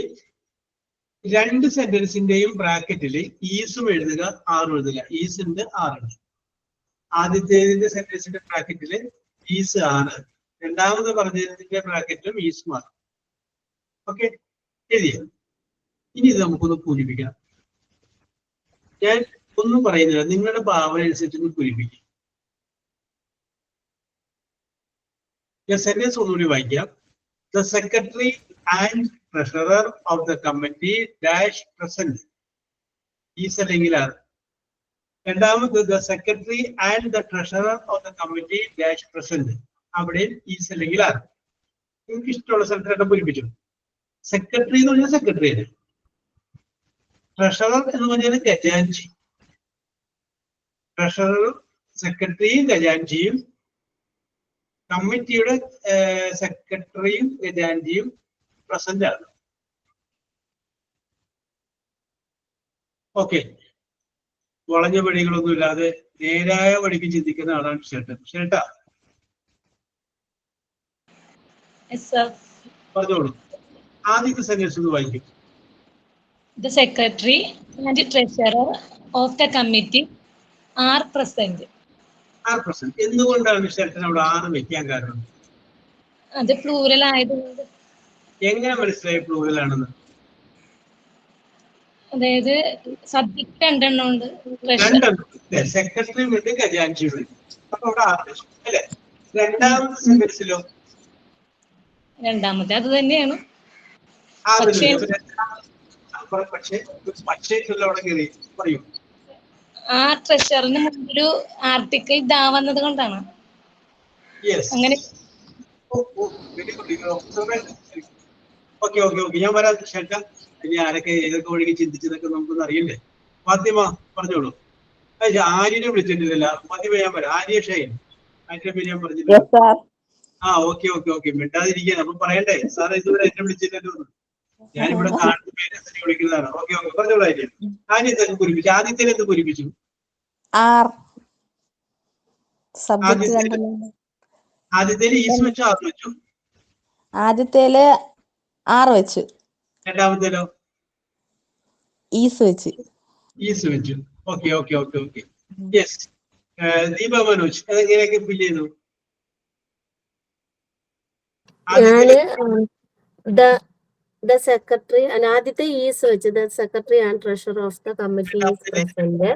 രണ്ട് സെന്റൻസിന്റെയും ബ്രാക്കറ്റിൽ ഈസും എഴുതുക, ആറും എഴുതുക. ഈസ് ഉണ്ട്, ആറുണ്ട്. ആദ്യത്തേതിന്റെ സെന്റൻസിന്റെ ബ്രാക്കറ്റിൽ ഈസ് 6, രണ്ടാമത് പറഞ്ഞതിന്റെ ബ്രാക്കറ്റിലും ഈസ് 6. ഓക്കെ, എഴുതിയ. ഇനി ഇത് നമുക്കൊന്ന് പൂരിപ്പിക്കാം. ഞാൻ ഒന്നും പറയുന്നില്ല, നിങ്ങളുടെ ഭാവന അനുസരിച്ച് പൂരിപ്പിക്കും. ഞാൻ സെന്റൻസ് ഒന്നുകൂടി വായിക്കാം. The secretary and treasurer of the committee dash present is അല്ലെങ്കിൽ ആർ. രണ്ടാമത് the secretary and the treasurer of the committee dash present. അവിടെ ഈസ് അല്ലെങ്കിൽ ആർ. നിങ്ങൾക്ക് ഇഷ്ടമുള്ള സ്ഥലത്തിലൊക്കെ പൂരിപ്പിച്ചു. സെക്രട്ടറി എന്ന് പറഞ്ഞാൽ സെക്രട്ടറിയാണ്. ട്രഷറർ എന്ന് പറഞ്ഞാൽ ഖജാൻജി. ട്രഷററും സെക്രട്ടറിയും ഖജാൻജിയും, കമ്മിറ്റിയുടെ സെക്രട്ടറിയും ഖജാൻജിയും പ്രസന്റ് ആണ്. ഓക്കെ, വളഞ്ഞ വഴികളൊന്നും ഇല്ലാതെ നേരായ വഴിക്ക് ചിന്തിക്കുന്ന ആളാണ് ഷേട്ടൻ. ഷേട്ടാ പറഞ്ഞോളൂ. ആദ്യത്തെ സെന്റൻസ് ഒന്ന് വായിക്കും. The secretary and treasurer of the committee are present. R present. എന്തുകൊണ്ടാണ് ഷേട്ടൻ അവിടെ ആറ് വെക്കാൻ കാരണം? അത് പ്ലൂറൽ ആയതുകൊണ്ട്. എങ്ങനെ മനസ്സിലായി പ്ലൂറൽ ആണെന്ന്? അതായത് സബ്ജക്ട് രണ്ടെണ്ണം ഉണ്ട്. സെക്രട്ടറിയും ഉണ്ട് ഖജാൻജിയും ഉണ്ട്. അപ്പൊ അവിടെ ആറ് വെച്ചു അല്ലെ? രണ്ടാമത്തെ സെന്റൻസിലോ? രണ്ടാമത്തെ അത് തന്നെയാണ്. ആ ട്രഷറിന് മുമ്പൊരു ആർട്ടിക്കിൾ ദാ വന്നത് കൊണ്ടാണ് അങ്ങനെ. ഓക്കെ ഓക്കെ ഓക്കെ, ഞാൻ വരാം ഷേട്ട. ഇനി ആരൊക്കെ ഏതൊക്കെ വഴിക്ക് ചിന്തിച്ചതൊക്കെ നമുക്കൊന്ന് അറിയണ്ടേ? ഫാത്തിമ പറഞ്ഞോളൂ. ആര്യനെ വിളിച്ചിട്ടില്ല. ഫാത്തിമ ഞാൻ വരാം. ആര്യ ഷൈൻ, ആര്യനെ പേര് ഞാൻ പറഞ്ഞിട്ടില്ല. ആ ഓക്കെ ഓക്കെ ഓക്കെ, മിണ്ടാതിരിക്കാൻ അപ്പൊ പറയണ്ടേ സാറേ ഇതുവരെ എന്നെ വിളിച്ചില്ലല്ലോ. ഞാനിവിടെ കാണുന്ന പേര് വിളിക്കുന്നതാണ്. ഓക്കെ ഓക്കെ പറഞ്ഞോളൂ. ആര്യ എന്തൊക്കെ പൂരിപ്പിച്ചു? ആദ്യത്തേൽ എന്ത് പൂരിപ്പിച്ചു? ആദ്യത്തേല് ഈസ് വെച്ചു ആറ് വെച്ചു. ആദ്യത്തേല് ആറ് വെച്ചു. രണ്ടാമത്തേലോ? ഈസ് വെച്ച്. ഈസ് വെച്ചു. Okay okay okay okay. Yes, Deepa Manoj എങ്ങനെയൊക്കെ ഫിൽ ചെയ്തു? ഞാന് ദ സെക്രട്ടറി ആദ്യത്തെ ഈസ് വെച്ച് the secretary and treasurer of the committee is present.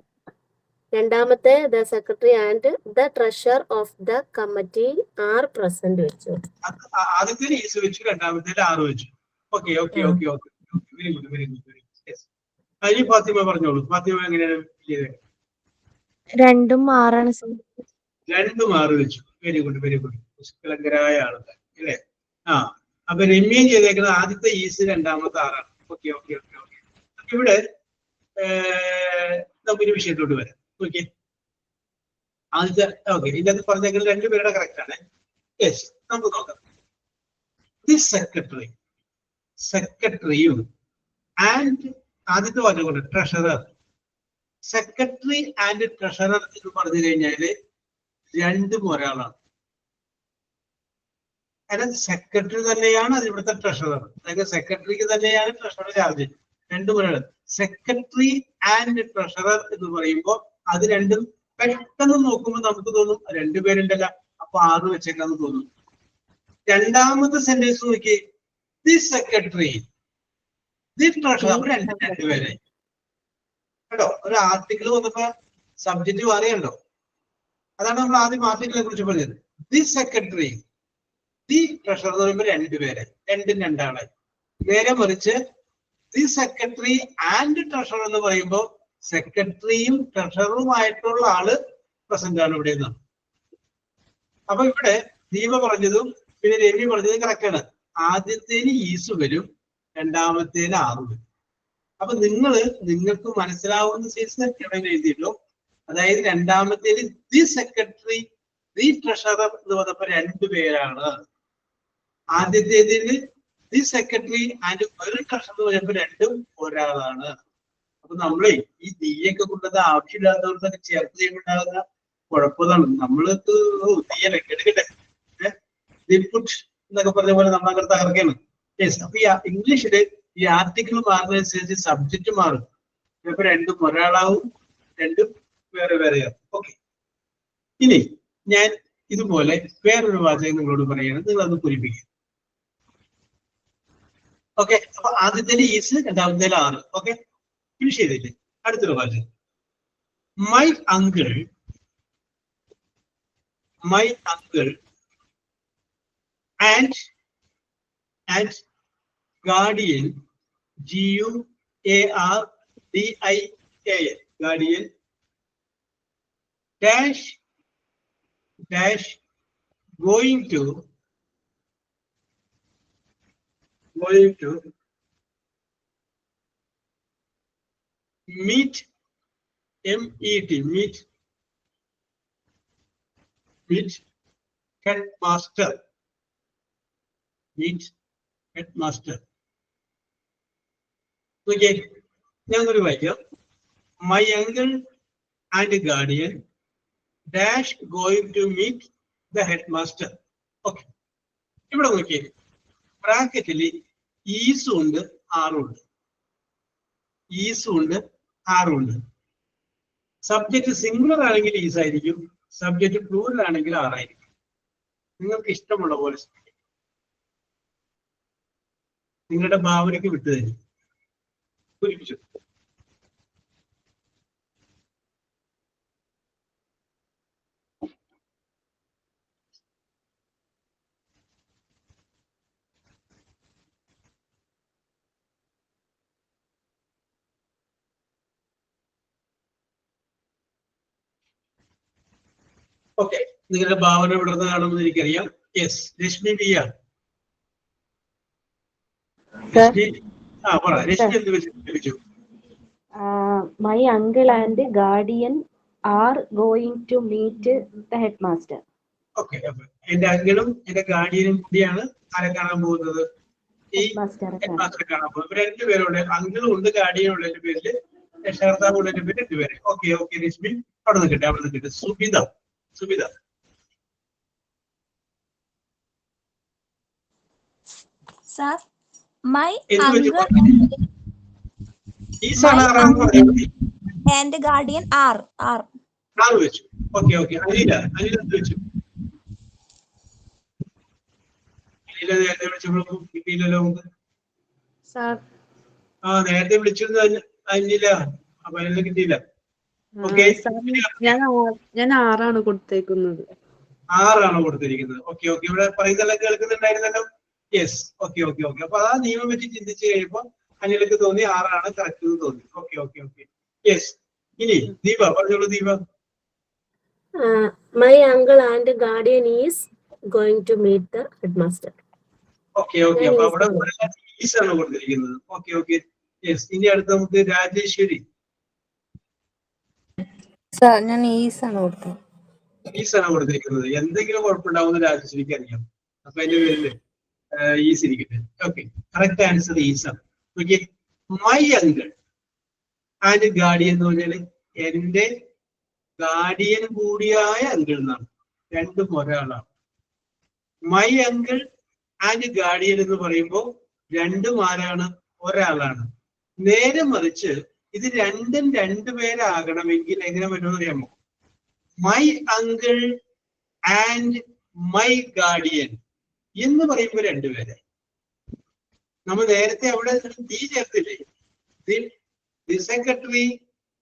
രണ്ടാമത്തെ the secretary and the treasurer of the committee are present വെച്ചു. ആദ്യത്തേല് ഈസ് വെച്ചു, രണ്ടാമത്തേല് ആറ് വെച്ചു. Okay okay okay okay, very good very good very good. Yes, ഈ ഫാത്തിമ പറഞ്ഞോളൂ. ഫാത്തിമ എങ്ങനെയാണ് ഫിൽ ചെയ്തത്? രണ്ടും ആറാണ്. രണ്ടും ആറ് വെച്ചു. Very good very good. പുഷ്കലങ്കരായ ആളുകൾ അല്ലേ? ആ, അപ്പൊ രമ്യം ചെയ്തേക്കുന്നത് ആദ്യത്തെ ഈസ്, രണ്ടാമത്തെ ആറാണ്. Okay okay okay okay. ഇവിടെ നമുക്കൊരു വിഷയത്തോട്ട് വരാം. ഓക്കെ, ആദ്യത്തെ ഓക്കെ ഇതിനകത്ത് പറഞ്ഞേക്കുന്നത് രണ്ടുപേരുടെ കറക്റ്റ് ആണ്. യെസ്, നമുക്ക് നോക്കാം. ദിസ് സെക്രട്ടറിയും ആൻഡ് ആദ്യത്തെ പറഞ്ഞുകൊണ്ട് ട്രഷറർ. സെക്രട്ടറി ആൻഡ് ട്രഷറർ എന്ന് പറഞ്ഞു കഴിഞ്ഞാല് രണ്ടും ഒരാളാണ്. അതായത് സെക്രട്ടറി തന്നെയാണ് അത് ഇവിടുത്തെ ട്രഷറർ. അതായത് സെക്രട്ടറിക്ക് തന്നെയാണ് ട്രഷറർ ചാർജ്. രണ്ടും ഒരാൾ. സെക്രട്ടറി ആൻഡ് ട്രഷറർ എന്ന് പറയുമ്പോൾ അത് രണ്ടും പെട്ടെന്ന് നോക്കുമ്പോൾ നമുക്ക് തോന്നും രണ്ടുപേരുണ്ടല്ല, അപ്പൊ ആറ് വെച്ചേക്കാന്ന് തോന്നും. രണ്ടാമത്തെ സെന്റൻസ് നോക്കി, ദി സെക്രട്ടറി ദി ട്രഷറർ, അപ്പൊ രണ്ടുപേരെ കേട്ടോ. ഒരു ആർട്ടിക്കിൾ വന്നപ്പോ സബ്ജക്റ്റ് മാറിയല്ലോ. അതാണ് നമ്മൾ ആദ്യം ആർട്ടിക്കിളിനെ കുറിച്ച് പറഞ്ഞത്. ദി സെക്രട്ടറി ദി ട്രഷറർ എന്ന് പറയുമ്പോൾ രണ്ടുപേരെ, രണ്ടും രണ്ടാളെ. നേരെ മറിച്ച് ദി സെക്രട്ടറി ആൻഡ് ട്രഷറർ എന്ന് പറയുമ്പോൾ സെക്രട്ടറിയും ട്രഷററുമായിട്ടുള്ള ആള് പ്രസന്റ് ആണ് ഇവിടെ നിന്നാണ്. അപ്പൊ ഇവിടെ ദീപ പറഞ്ഞതും പിന്നെ രവി പറഞ്ഞതും കറക്റ്റ് ആണ്. ആദ്യത്തേന് ഈസ് വരും, രണ്ടാമത്തേന് ആറ് വരും. അപ്പൊ നിങ്ങൾക്ക് മനസ്സിലാവുന്ന സൈസ് എഴുതിയിട്ടു. അതായത് രണ്ടാമത്തേന് ദി സെക്രട്ടറി ദി ട്രഷറർ എന്ന് പറഞ്ഞപ്പോ രണ്ടുപേരാണ്. ആദ്യത്തേതിന് ദി സെക്രട്ടറി ആൻഡ് ഒരു ട്രഷറർ എന്ന് പറയുമ്പോ രണ്ടും ഒരാളാണ്. അപ്പൊ നമ്മളെ ഈ തീയൊക്കെ കൊണ്ടത് ആവശ്യമില്ലാത്തവർക്കൊക്കെ ചേർത്ത് ചെയ്യുമ്പോണ്ടാകുന്ന കുഴപ്പമാണ്. നമ്മൾക്ക് തീയനെ എടുക്കട്ടെ ദിപുട്ട് എന്നൊക്കെ പറഞ്ഞ പോലെ നമ്മളങ്ങനെ തകർക്കാണ്. അപ്പൊ ഈ ഇംഗ്ലീഷില് ഈ ആർട്ടിക്കിൾ മാറുന്നതനുസരിച്ച് സബ്ജക്റ്റ് മാറും. ചിലപ്പോ രണ്ടും ഒരാളാവും, രണ്ടും വേറെ വേറെയാവും. ഓക്കെ, ഇനി ഞാൻ ഇതുപോലെ വേറൊരു വാചകം നിങ്ങളോട് പറയാണ്, നിങ്ങളത് പൂരിപ്പിക്കുക. ഓക്കെ, അപ്പൊ ആദ്യത്തേല് ഈസ്, രണ്ടാമത്തേല് ആറ്. ഓക്കെ, ഫിനിഷ് ചെയ്തില്ലേ? അടുത്തൊരു വാചകം. My uncle and guardian, Guardian, guardian, dash going to meet, meet headmaster, okay. ഞങ്ങൾ വായിക്കാം. My uncle and guardian dash going to meet the headmaster. Okay. ഇവിടെ നോക്കിയേ, ബ്രാക്കറ്റിൽ ഈസും ഉണ്ട് ആറും ഉണ്ട്. സബ്ജക്ട് സിംഗുലർ ആണെങ്കിൽ ഈസ് ആയിരിക്കും, സബ്ജക്ട് പ്ലൂറൽ ആണെങ്കിൽ ആറായിരിക്കും. നിങ്ങൾക്ക് ഇഷ്ടമുള്ള പോലെ നിങ്ങളുടെ ഭാവനയ്ക്ക് വിട്ടുതരും. പൂരിപ്പിച്ചു. ഓക്കെ, നിങ്ങളുടെ ഭാവന വിടർന്ന് കാണുമെന്ന് എനിക്കറിയാം. യെസ്, രശ്മി ബിയ. രശ്മി എന്ത് ലഭിച്ചു? My uncle and guardian are going to meet the headmaster. Okay, എന്റെ അങ്കിളും എന്റെ ഗാർഡിയനും കൂടിയാണ് ആരെ കാണാൻ പോകുന്നത്? ഈ ഹെഡ്മാസ്റ്ററെ കാണാൻ പോകുന്നത്. രണ്ടുപേരുണ്ട്, അങ്കിളും ഉണ്ട് ഗാർഡിയനും ഉള്ള പേരില്, രക്ഷകർത്താവ് ഉള്ള പേര് രണ്ടുപേര്. ഓക്കെ, രശ്മി അവിടെ നിൽക്കട്ടെ. Subitha. Sir, my uncle and guardian are. വെച്ചു. ഓക്കെ, അനില എന്ത് വെച്ചു? അനില നേരത്തെ വിളിച്ചപ്പോഴും കിട്ടിയില്ലല്ലോ നമുക്ക്. നേരത്തെ വിളിച്ചിരുന്നു അനില, അപ്പൊ അനില കിട്ടിയില്ല. ഓക്കെ, ഞാൻ ആറാണ് കൊടുത്തേക്കുന്നത്. ഓക്കെ, ഇവിടെ പറയുന്നതെല്ലാം കേൾക്കുന്നുണ്ടായിരുന്നല്ലോ. Yes, okay. അപ്പൊ ആ നിയമം വെച്ച് ചിന്തിച്ചു കഴിയുമ്പോ അനിലക്ക് തോന്നി ആറാണ് കറക്റ്റ് എന്ന് തോന്നി. ഓക്കെ. യെസ്, ഇനി ദീപ പറഞ്ഞോളൂ. Deepa. My uncle and guardian is going to meet the headmaster. Okay. അപ്പൊ അവിടെ ഈസ് ആണ് കൊടുത്തിരിക്കുന്നത്. ഓക്കെ. യെസ്, ഇനി അടുത്ത് നമുക്ക് രാജേശ്വരി. ഞാൻ ഈസാണ് കൊടുത്തിരിക്കുന്നത്. എന്തെങ്കിലും കുഴപ്പമുണ്ടാവുന്ന രാജേശ്വരിക്ക് അറിയാം. അപ്പൊ അതിന്റെ പേരില് ഈസ് ഇരിക്കട്ടെ. ഓക്കെ, കറക്റ്റ് ആൻസർ ഈസ് ആണ്. Okay, my uncle and guardian എന്ന് പറഞ്ഞാല് എന്റെ ഗാർഡിയൻ കൂടിയായ അങ്കിൾ എന്നാണ്. രണ്ടും ഒരാളാണ്. മൈ അങ്കിൾ ആൻഡ് ഗാർഡിയൻ എന്ന് പറയുമ്പോൾ രണ്ടും ആരാണ്? ഒരാളാണ്. നേരെ മറിച്ച് ഇത് രണ്ടും രണ്ടുപേരാകണമെങ്കിൽ എങ്ങനെ വരുമെന്ന് അറിയാമോ? My uncle and my guardian എന്ന് പറയുമ്പോൾ രണ്ടുപേരെ. നമ്മൾ നേരത്തെ അവിടെ ദി ചേർത്തില്ലേ? The secretary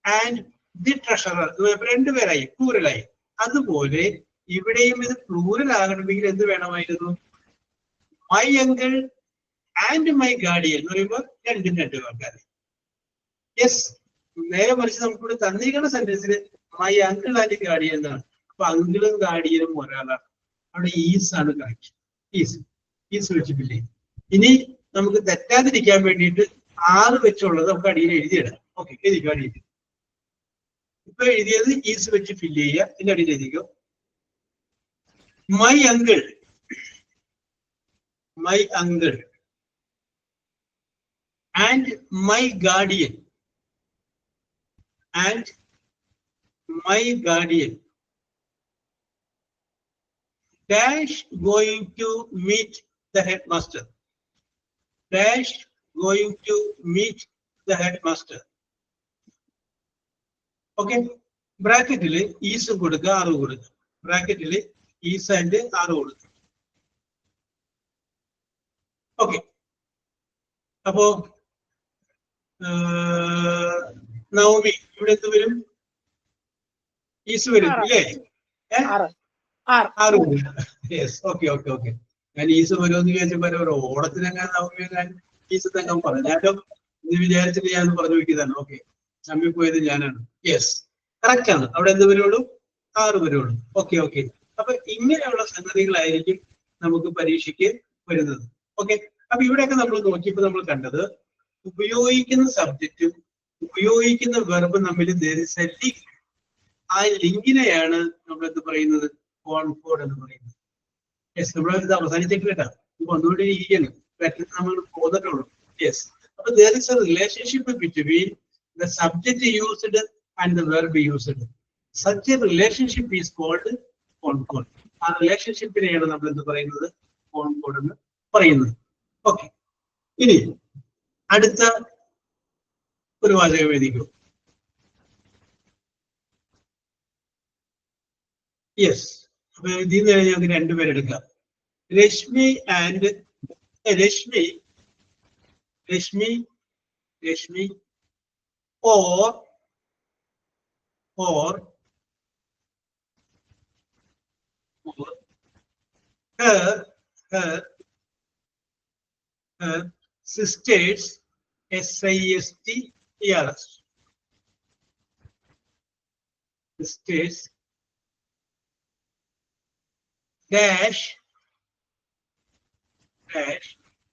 and the treasurer രണ്ടുപേരായി, പ്ലൂറലായി. അതുപോലെ ഇവിടെയും ഇത് പ്ലൂറൽ ആകണമെങ്കിൽ എന്ത് വേണമായിരുന്നു? My uncle and my guardian എന്ന് പറയുമ്പോൾ രണ്ടും ആൾക്കാർ. യെസ്, നേരെ മറിച്ച് നമുക്കിവിടെ തന്നിരിക്കുന്ന സെന്റൻസിൽ മൈ അങ്കിൾ ആൻഡ് ഗാർഡിയൻ എന്നാണ്. അപ്പൊ അങ്കിളും ഗാർഡിയനും ഒരാളാണ്. അവിടെ ഈസ് ആണ് കറക്റ്റ്. ഈസ് വെച്ചിട്ടില്ലേ? ഇനി നമുക്ക് തെറ്റാതിരിക്കാൻ വേണ്ടിയിട്ട് 6 വെച്ചുള്ളത് നമുക്ക് അടിയിൽ എഴുതിയിടാം. ഓക്കെ, എഴുതിക്കോ. അടിയിൽ ഇപ്പൊ എഴുതിയത് ഈസ് വെച്ച് ഫില്ല് ചെയ്യുക. ഇതിന്റെ അടിയിൽ എഴുതിക്കോ. My uncle and my guardian dash going to meet the headmaster. Okay, ബ്രാക്കറ്റില് ഈസും കൊടുക്കുക, 6 കൊടുക്കുക. ബ്രാക്കറ്റില് ഈസ് ആൻഡ് 6 കൊടുക്കുക. ഓക്കെ, അപ്പോ നവമി ഇവിടെ എന്ത് വരും? ഈസ് വരും ഇല്ലേ? 6 വരും. Yes, okay. ഞാൻ ഈസ് വരുമെന്ന് വിചാരിച്ചപ്പോ ഓണത്തിനെങ്ങനെ നവമി ഞാൻ ഈസ് തങ്കം പറഞ്ഞു. ഞാനോ ഇത് വിചാരിച്ചിട്ട് ഞാൻ പറഞ്ഞു വെക്കുന്നതാണ്. ഓക്കെ, ചമ്മിപ്പോയത് ഞാനാണ്. യെസ്, കറക്റ്റ് ആണ്. അവിടെ എന്ത് വരുള്ളൂ? 6 വരുള്ളൂ. Okay okay. അപ്പൊ ഇങ്ങനെയുള്ള സംഗതികളായിരിക്കും നമുക്ക് പരീക്ഷയ്ക്ക് വരുന്നത്. ഓക്കെ, അപ്പൊ ഇവിടെയൊക്കെ നമ്മൾ നോക്കിയപ്പോൾ നമ്മൾ കണ്ടത് ഉപയോഗിക്കുന്ന സബ്ജക്റ്റും ഉപയോഗിക്കുന്ന വെർബും തമ്മിൽ ലിങ്ക്. ആ ലിങ്കിനെയാണ് നമ്മൾ എന്ത് പറയുന്നത്? കോൺകോർഡ് എന്ന് പറയുന്നത്. യെസ്, നമ്മൾ ഇത് അവസാനിച്ചിട്ട് കേട്ടാ, ഇപ്പൊ ഒന്നുകൂടി ഇരിക്കുന്നു, നമ്മൾ പോന്നിട്ടുള്ളൂ. യെസ്, അപ്പൊ there is a relationship between the subject used and the verb used. Such a relationship is called concord. ആ റിലേഷൻഷിപ്പിനെയാണ് നമ്മൾ എന്ത് പറയുന്നത്? കോൺകോർഡ് എന്ന് പറയുന്നത്. ഓക്കെ, ഇനി അടുത്ത ഒരു വാചകം എഴുതിക്കോ. യെസ്, അപ്പൊ ഇതിൽ നിന്ന് ഞങ്ങൾക്ക് രണ്ടുപേരെടുക്കാം. Rashmi and Rashmi or her sisters, sisters, sisters dash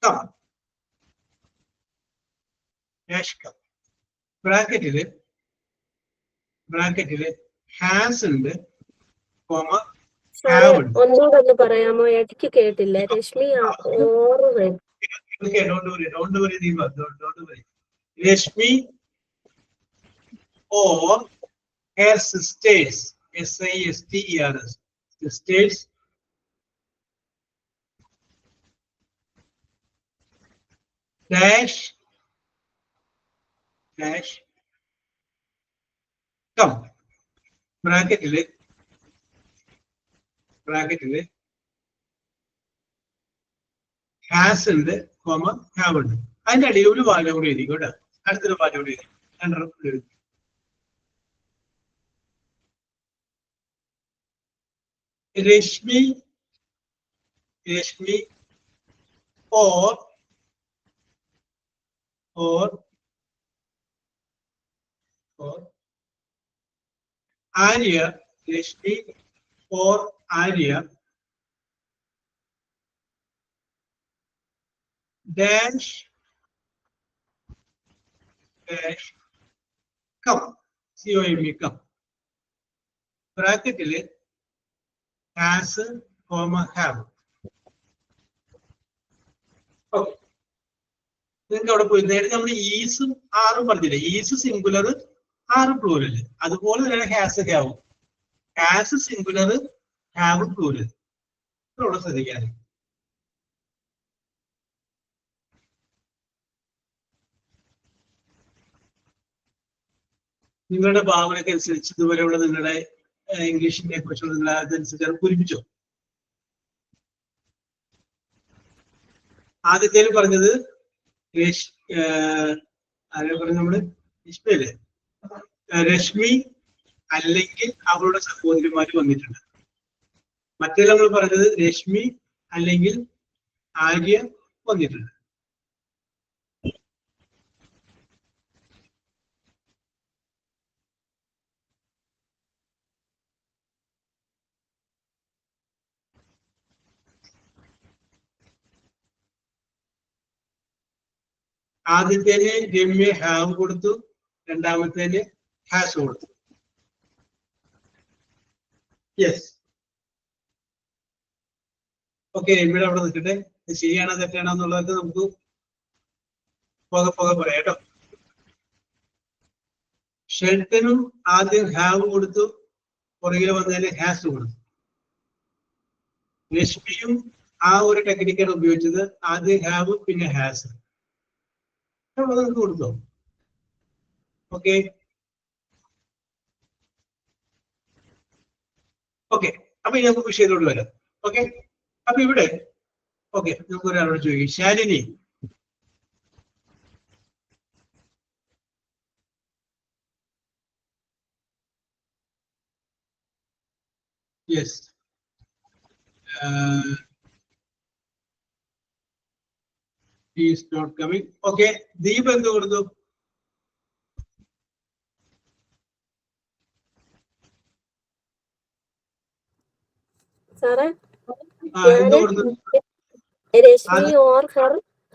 come. ബ്രാക്കറ്റില് ഹാസ് ഉണ്ട്, കോമ സാറേ ഹാവ് ഉണ്ട്. ഒന്നുകൂടെ ഒന്ന് പറയാമോ? ഇടയ്ക്ക് കേട്ടില്ല. Rashmi or Okay, don't worry, Deepa, don't worry. Rashmi or her sisters, sisters, sisters dash come. ബ്രാക്കറ്റില് ഹാസ് ഉണ്ട്, കോമ ഹാവ് ഉണ്ട്. അതിന്റെ അടിയിൽ ഒരു വാചകം കൂടി എഴുതി കേട്ടോ. അടുത്തൊരു വാചകം കൂടി എഴുതി. Rashmi or Arya, Rashmi or Arya dash come, COME come. ബ്രാക്കറ്റില് ഹാസ്, കോമ ഹാവ്. ഓക്കെ, നിങ്ങൾക്ക് അവിടെ പോയി നേരത്തെ നമ്മൾ ഈസും ആറും പറഞ്ഞില്ലേ? ഈസ് സിംഗുലർ, ആറ് പ്ലൂരല്. അതുപോലെ തന്നെ ഹാസ് ഹാവും. Has singular, have plural. ഇവിടെ ശ്രദ്ധിക്കാൻ. നിങ്ങളുടെ ഭാവനയ്ക്ക് അനുസരിച്ച് ഇതുവരെയുള്ള നിങ്ങളുടെ ഇംഗ്ലീഷിനെ കുറിച്ചുള്ള നിങ്ങൾ അതനുസരിച്ച് അത് പൂരിപ്പിച്ചോ? ആദ്യത്തേല് പറഞ്ഞത് ആരെ പറഞ്ഞു നമ്മള്? രശ്മിയല്ലേ? രശ്മി അല്ലെങ്കിൽ അവരുടെ സഹോദരിമാര് വന്നിട്ടുണ്ട്. മറ്റേ നമ്മൾ പറഞ്ഞത് രശ്മി അല്ലെങ്കിൽ ആര്യ വന്നിട്ടുണ്ട്. ആദ്യത്തേന് രമ്യ ഹാവ് കൊടുത്തു, രണ്ടാമത്തേന് ഹാസ് കൊടുത്തു. Yes, okay. രമ്യയുടെ അവിടെ നിൽക്കട്ടെ. ശരിയാണോ തെറ്റാണോ എന്നുള്ളതൊക്കെ നമുക്ക് പോകെ പറയാം കേട്ടോ. ഷെൽട്ടനും ആദ്യം ഹാവ് കൊടുത്തു, പുറകിൽ വന്നതിന് ഹാസ് കൊടുത്തു. രശ്മിയും ആ ഒരു ടെക്നിക്കാണ് ഉപയോഗിച്ചത്. ആദ്യം ഹാവ് പിന്നെ ഹാസ്. നമുക്ക് കൊടുത്തോ? ഓക്കെ അപ്പൊ ഇനി നമുക്ക് വിഷയത്തോട് വരാം. ഓക്കെ, അപ്പൊ ഇവിടെ ഓക്കെ നമുക്ക് ഒരാളോട് ചോദിക്കും. Shalini, yes, is not coming. Okay, Deep എന്ത് കൊടുത്തു? സാറേ എന്ത് ഞാന് കൊടുത്തു? രശ്മി ഓർ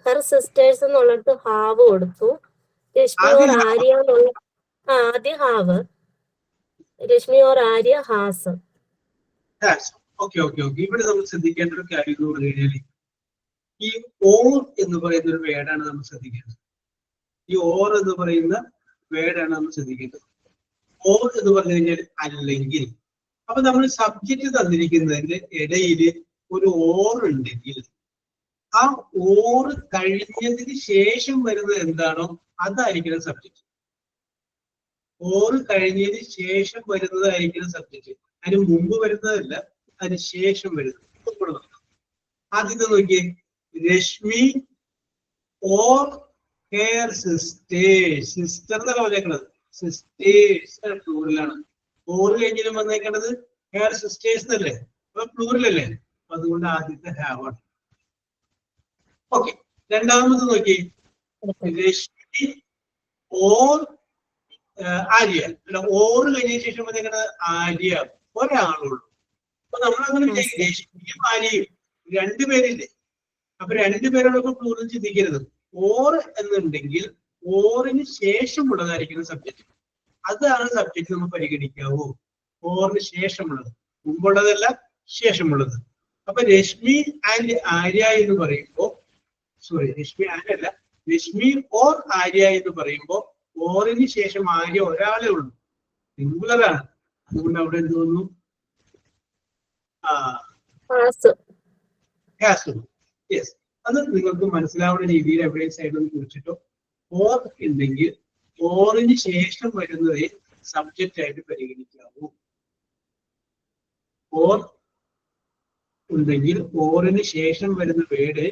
ഹർ സിസ്റ്റേഴ്സ് എന്നുള്ളത് ഹാവ് കൊടുത്തു. രശ്മി ഓർ ആര്യ എന്നുള്ള ആദ്യം have, Rashmi or Arya has. Okay okay okay. ഇവിടെ നമ്മൾ ശ്രദ്ധിക്കേണ്ട ഒരു കാര്യം എന്ന് പറഞ്ഞു കഴിഞ്ഞാൽ ഈ ഓർ എന്ന് പറയുന്ന ഒരു വേർഡാണ് നമ്മൾ ശ്രദ്ധിക്കേണ്ടത്. ഈ ഓർ എന്ന് പറയുന്ന വേർഡാണ് നമ്മൾ ശ്രദ്ധിക്കേണ്ടത്. ഓർ എന്ന് പറഞ്ഞു കഴിഞ്ഞാൽ അല്ലെങ്കിൽ. അപ്പൊ നമ്മൾ സബ്ജക്റ്റ് തന്നിരിക്കുന്നതിന്റെ ഇടയിൽ ഒരു ഓർ ഉണ്ടെങ്കിൽ ആ ഓർ കഴിഞ്ഞതിന് ശേഷം വരുന്നത് എന്താണോ അതായിരിക്കണം സബ്ജക്റ്റ്. ഓർ കഴിഞ്ഞതിന് ശേഷം വരുന്നതായിരിക്കണം സബ്ജക്റ്റ്. അതിന് മുമ്പ് വരുന്നതല്ല, അതിന് ശേഷം വരുന്നത്. ആദ്യത്തെ നോക്കിയേ, Rashmi or her sisters. Sister എന്നല്ല പറഞ്ഞേക്കണത്, സിസ്റ്റേഴ്സ് പ്ലൂറലാണ്. ഓർ കഴിഞ്ഞാലും വന്നേക്കണത് ഹെയർ സിസ്റ്റേഴ്സ് എന്നല്ലേ, അപ്പൊ പ്ലൂറൽ അല്ലേ, അതുകൊണ്ട് ആദ്യത്തെ ഹാവ് ആണ്. ഓക്കെ, രണ്ടാമത് നോക്കി, രശ്മി ഓർ ആര്യ. അല്ല, ഓർ കഴിഞ്ഞ ശേഷം വന്നേക്കണത് ആര്യ, ഒരാളുള്ളൂ. അപ്പൊ നമ്മളങ്ങനെ രശ്മിയും ആര്യയും രണ്ടുപേരില്ലേ, അപ്പൊ രണ്ടുപേരോടൊക്കെ പ്ലൂറൽ ചിന്തിക്കരുത്. ഓർ എന്നുണ്ടെങ്കിൽ ഓറിന് ശേഷമുള്ളതായിരിക്കണം സബ്ജക്റ്റ്. അതാണ് സബ്ജക്റ്റ് നമ്മൾ പരിഗണിക്കാവൂ. ഓറിന് ശേഷമുള്ളത്, മുമ്പുള്ളതല്ല, ശേഷമുള്ളത്. അപ്പൊ രശ്മി ആൻഡ് ആര്യ എന്ന് പറയുമ്പോ, സോറി, രശ്മി ആൻഡ് അല്ല, രശ്മി ഓർ ആര്യ എന്ന് പറയുമ്പോ ഓറിന് ശേഷം ആര്യ ഒരാളെ ഉള്ളൂ, സിംഗുലറാണ്. അതുകൊണ്ട് അവിടെ എന്ത് തോന്നുന്നു? യെസ്, അത് നിങ്ങൾക്ക് മനസ്സിലാവുന്ന രീതിയിൽ എവിടെ സൈഡിൽ കുറിച്ചിട്ടോ ഓർ ഉണ്ടെങ്കിൽ ഓറിന് ശേഷം വരുന്നതേ സബ്ജക്റ്റ് ആയിട്ട് പരിഗണിക്കാവൂ. ഓർ ഉണ്ടെങ്കിൽ ഓറിന് ശേഷം വരുന്ന വേർഡ്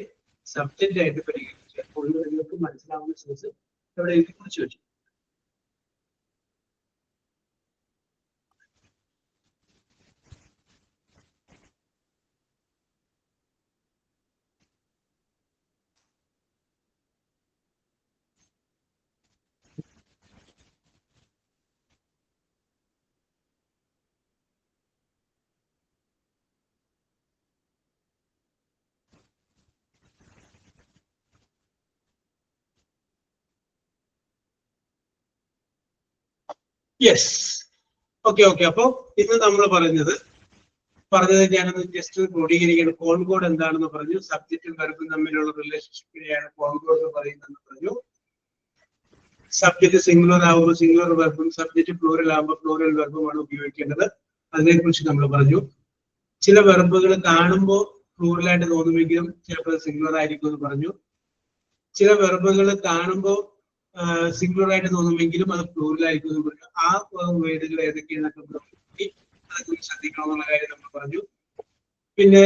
സബ്ജക്റ്റ് ആയിട്ട് പരിഗണിക്കുക. അപ്പോൾ നിങ്ങൾക്ക് മനസ്സിലാവുന്ന സെൻസ് എവിടെ എഴുതി കുറിച്ച് വെച്ചു. Yes, okay okay. അപ്പൊ ഇന്ന് നമ്മൾ പറഞ്ഞത് ഞാനൊന്ന് ജസ്റ്റ് ക്രോഡീകരിക്കണം. കോൺകോഡ് എന്താണെന്ന് പറഞ്ഞു, സബ്ജക്റ്റും വെർബും തമ്മിലുള്ള റിലേഷൻഷിപ്പിനെയാണ് കോൺകോഡ് എന്ന് പറയുന്നതെന്ന് പറഞ്ഞു. സബ്ജക്റ്റ് സിംഗുലർ ആകുമ്പോൾ സിംഗുലർ വെർബും, സബ്ജക്റ്റ് പ്ലൂറൽ ആകുമ്പോൾ പ്ലൂറൽ വെർബുമാണ് ഉപയോഗിക്കേണ്ടത്. അതിനെക്കുറിച്ച് നമ്മൾ പറഞ്ഞു. ചില വെർബുകൾ കാണുമ്പോൾ പ്ലൂറലായിട്ട് തോന്നുമെങ്കിലും ചിലപ്പോൾ സിംഗുലർ ആയിരിക്കും എന്ന് പറഞ്ഞു. ചില വെർബുകൾ കാണുമ്പോൾ സിംഗുലർ ആയിട്ട് തോന്നുമെങ്കിലും അത് പ്ലൂറൽ ആയിരിക്കും എന്ന് പറഞ്ഞു. ആ വേർഡുകൾ ഏതൊക്കെയാണെന്നൊക്കെ അതെക്കുറിച്ച് ശ്രദ്ധിക്കണം എന്നുള്ള കാര്യം നമ്മൾ പറഞ്ഞു. പിന്നെ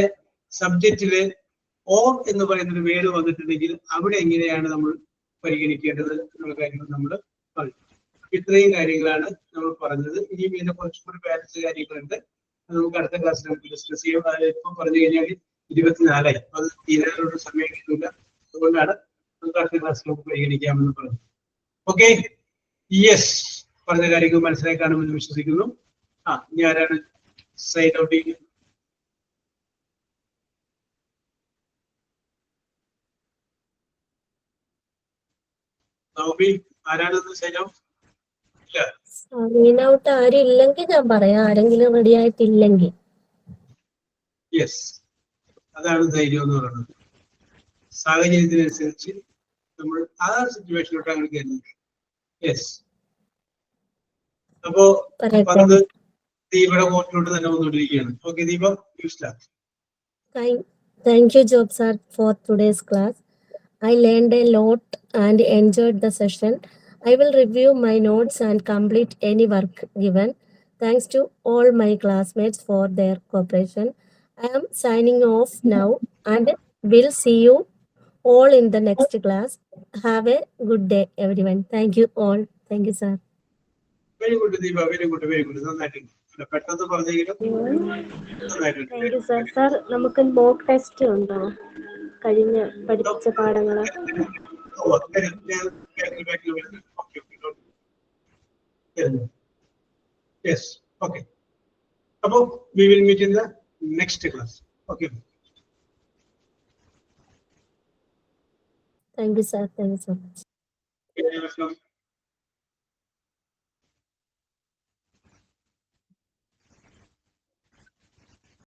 സബ്ജക്റ്റില് ഓർ എന്ന് പറയുന്ന ഒരു വേർഡ് വന്നിട്ടുണ്ടെങ്കിൽ അവിടെ എങ്ങനെയാണ് നമ്മൾ പരിഗണിക്കേണ്ടത് എന്നുള്ള കാര്യങ്ങൾ നമ്മൾ പറഞ്ഞു. ഇത്രയും കാര്യങ്ങളാണ് നമ്മൾ പറഞ്ഞത്. ഇനിയും ഇതിനെ കുറച്ചുകൂടി ബാലൻസ് കാര്യങ്ങളുണ്ട്, നമുക്ക് അടുത്ത ക്ലാസ്സിൽ നമുക്ക് ഡിസ്കസ് ചെയ്യാം. ഇപ്പം പറഞ്ഞു കഴിഞ്ഞാൽ 24 അത് തീരാനൊരു സമയം കിട്ടില്ല, അതുകൊണ്ടാണ് നമുക്ക് അടുത്ത ക്ലാസ്സിൽ നമുക്ക് പരിഗണിക്കാമെന്ന് പറഞ്ഞു. ഓക്കെ, യെസ്, പറഞ്ഞ കാര്യങ്ങൾ മനസ്സിലായി കാണുമെന്ന് വിശ്വസിക്കുന്നു. ഇനി ആരാണ് സൈൻ ഔട്ട് ചെയ്യുന്നത്? ആരാണ് സൈൻ ഔട്ട്? സൈൻ ഔട്ട് ആരും ഇല്ലെങ്കിൽ ഞാൻ പറയാം, ആരെങ്കിലും റെഡി ആയിട്ടില്ലെങ്കിൽ. യെസ്, അതാണ് ധൈര്യം എന്ന് പറയുന്നത്. സാഹചര്യത്തിനനുസരിച്ച് നമ്മൾ ആ സിറ്റുവേഷനിലോട്ട് അങ്ങനെ കയറുന്നത്. യെസ്, അപ്പോ പറഞ്ഞത് ദീപയുടെ കോർട്ടിലോട്ട് തന്നെ വന്നുകൊണ്ടിരിക്കുകയാണ്. Okay Deepa, you start. Thank you, Job sir, for today's class. I learned a lot and enjoyed the session. I will review my notes and complete any work given. Thanks to all my classmates for their cooperation. I am signing off now and will see you all in the next class. Have a good day, everyone. Thank you all. Thank you, sir. Very good, Deepa. Very good. Very good. നന്നായിട്ടുണ്ട്. പെട്ടെന്ന് പറഞ്ഞെങ്കിലും thank you sir. Sir നമുക്ക് mock test ഉണ്ടോ? കഴിഞ്ഞ പഠിപ്പിച്ച പാഠങ്ങള്. Yes, okay. അപ്പോൾ we will meet in the next class. Okay. Thank you, sir. Thank you so much. You're welcome.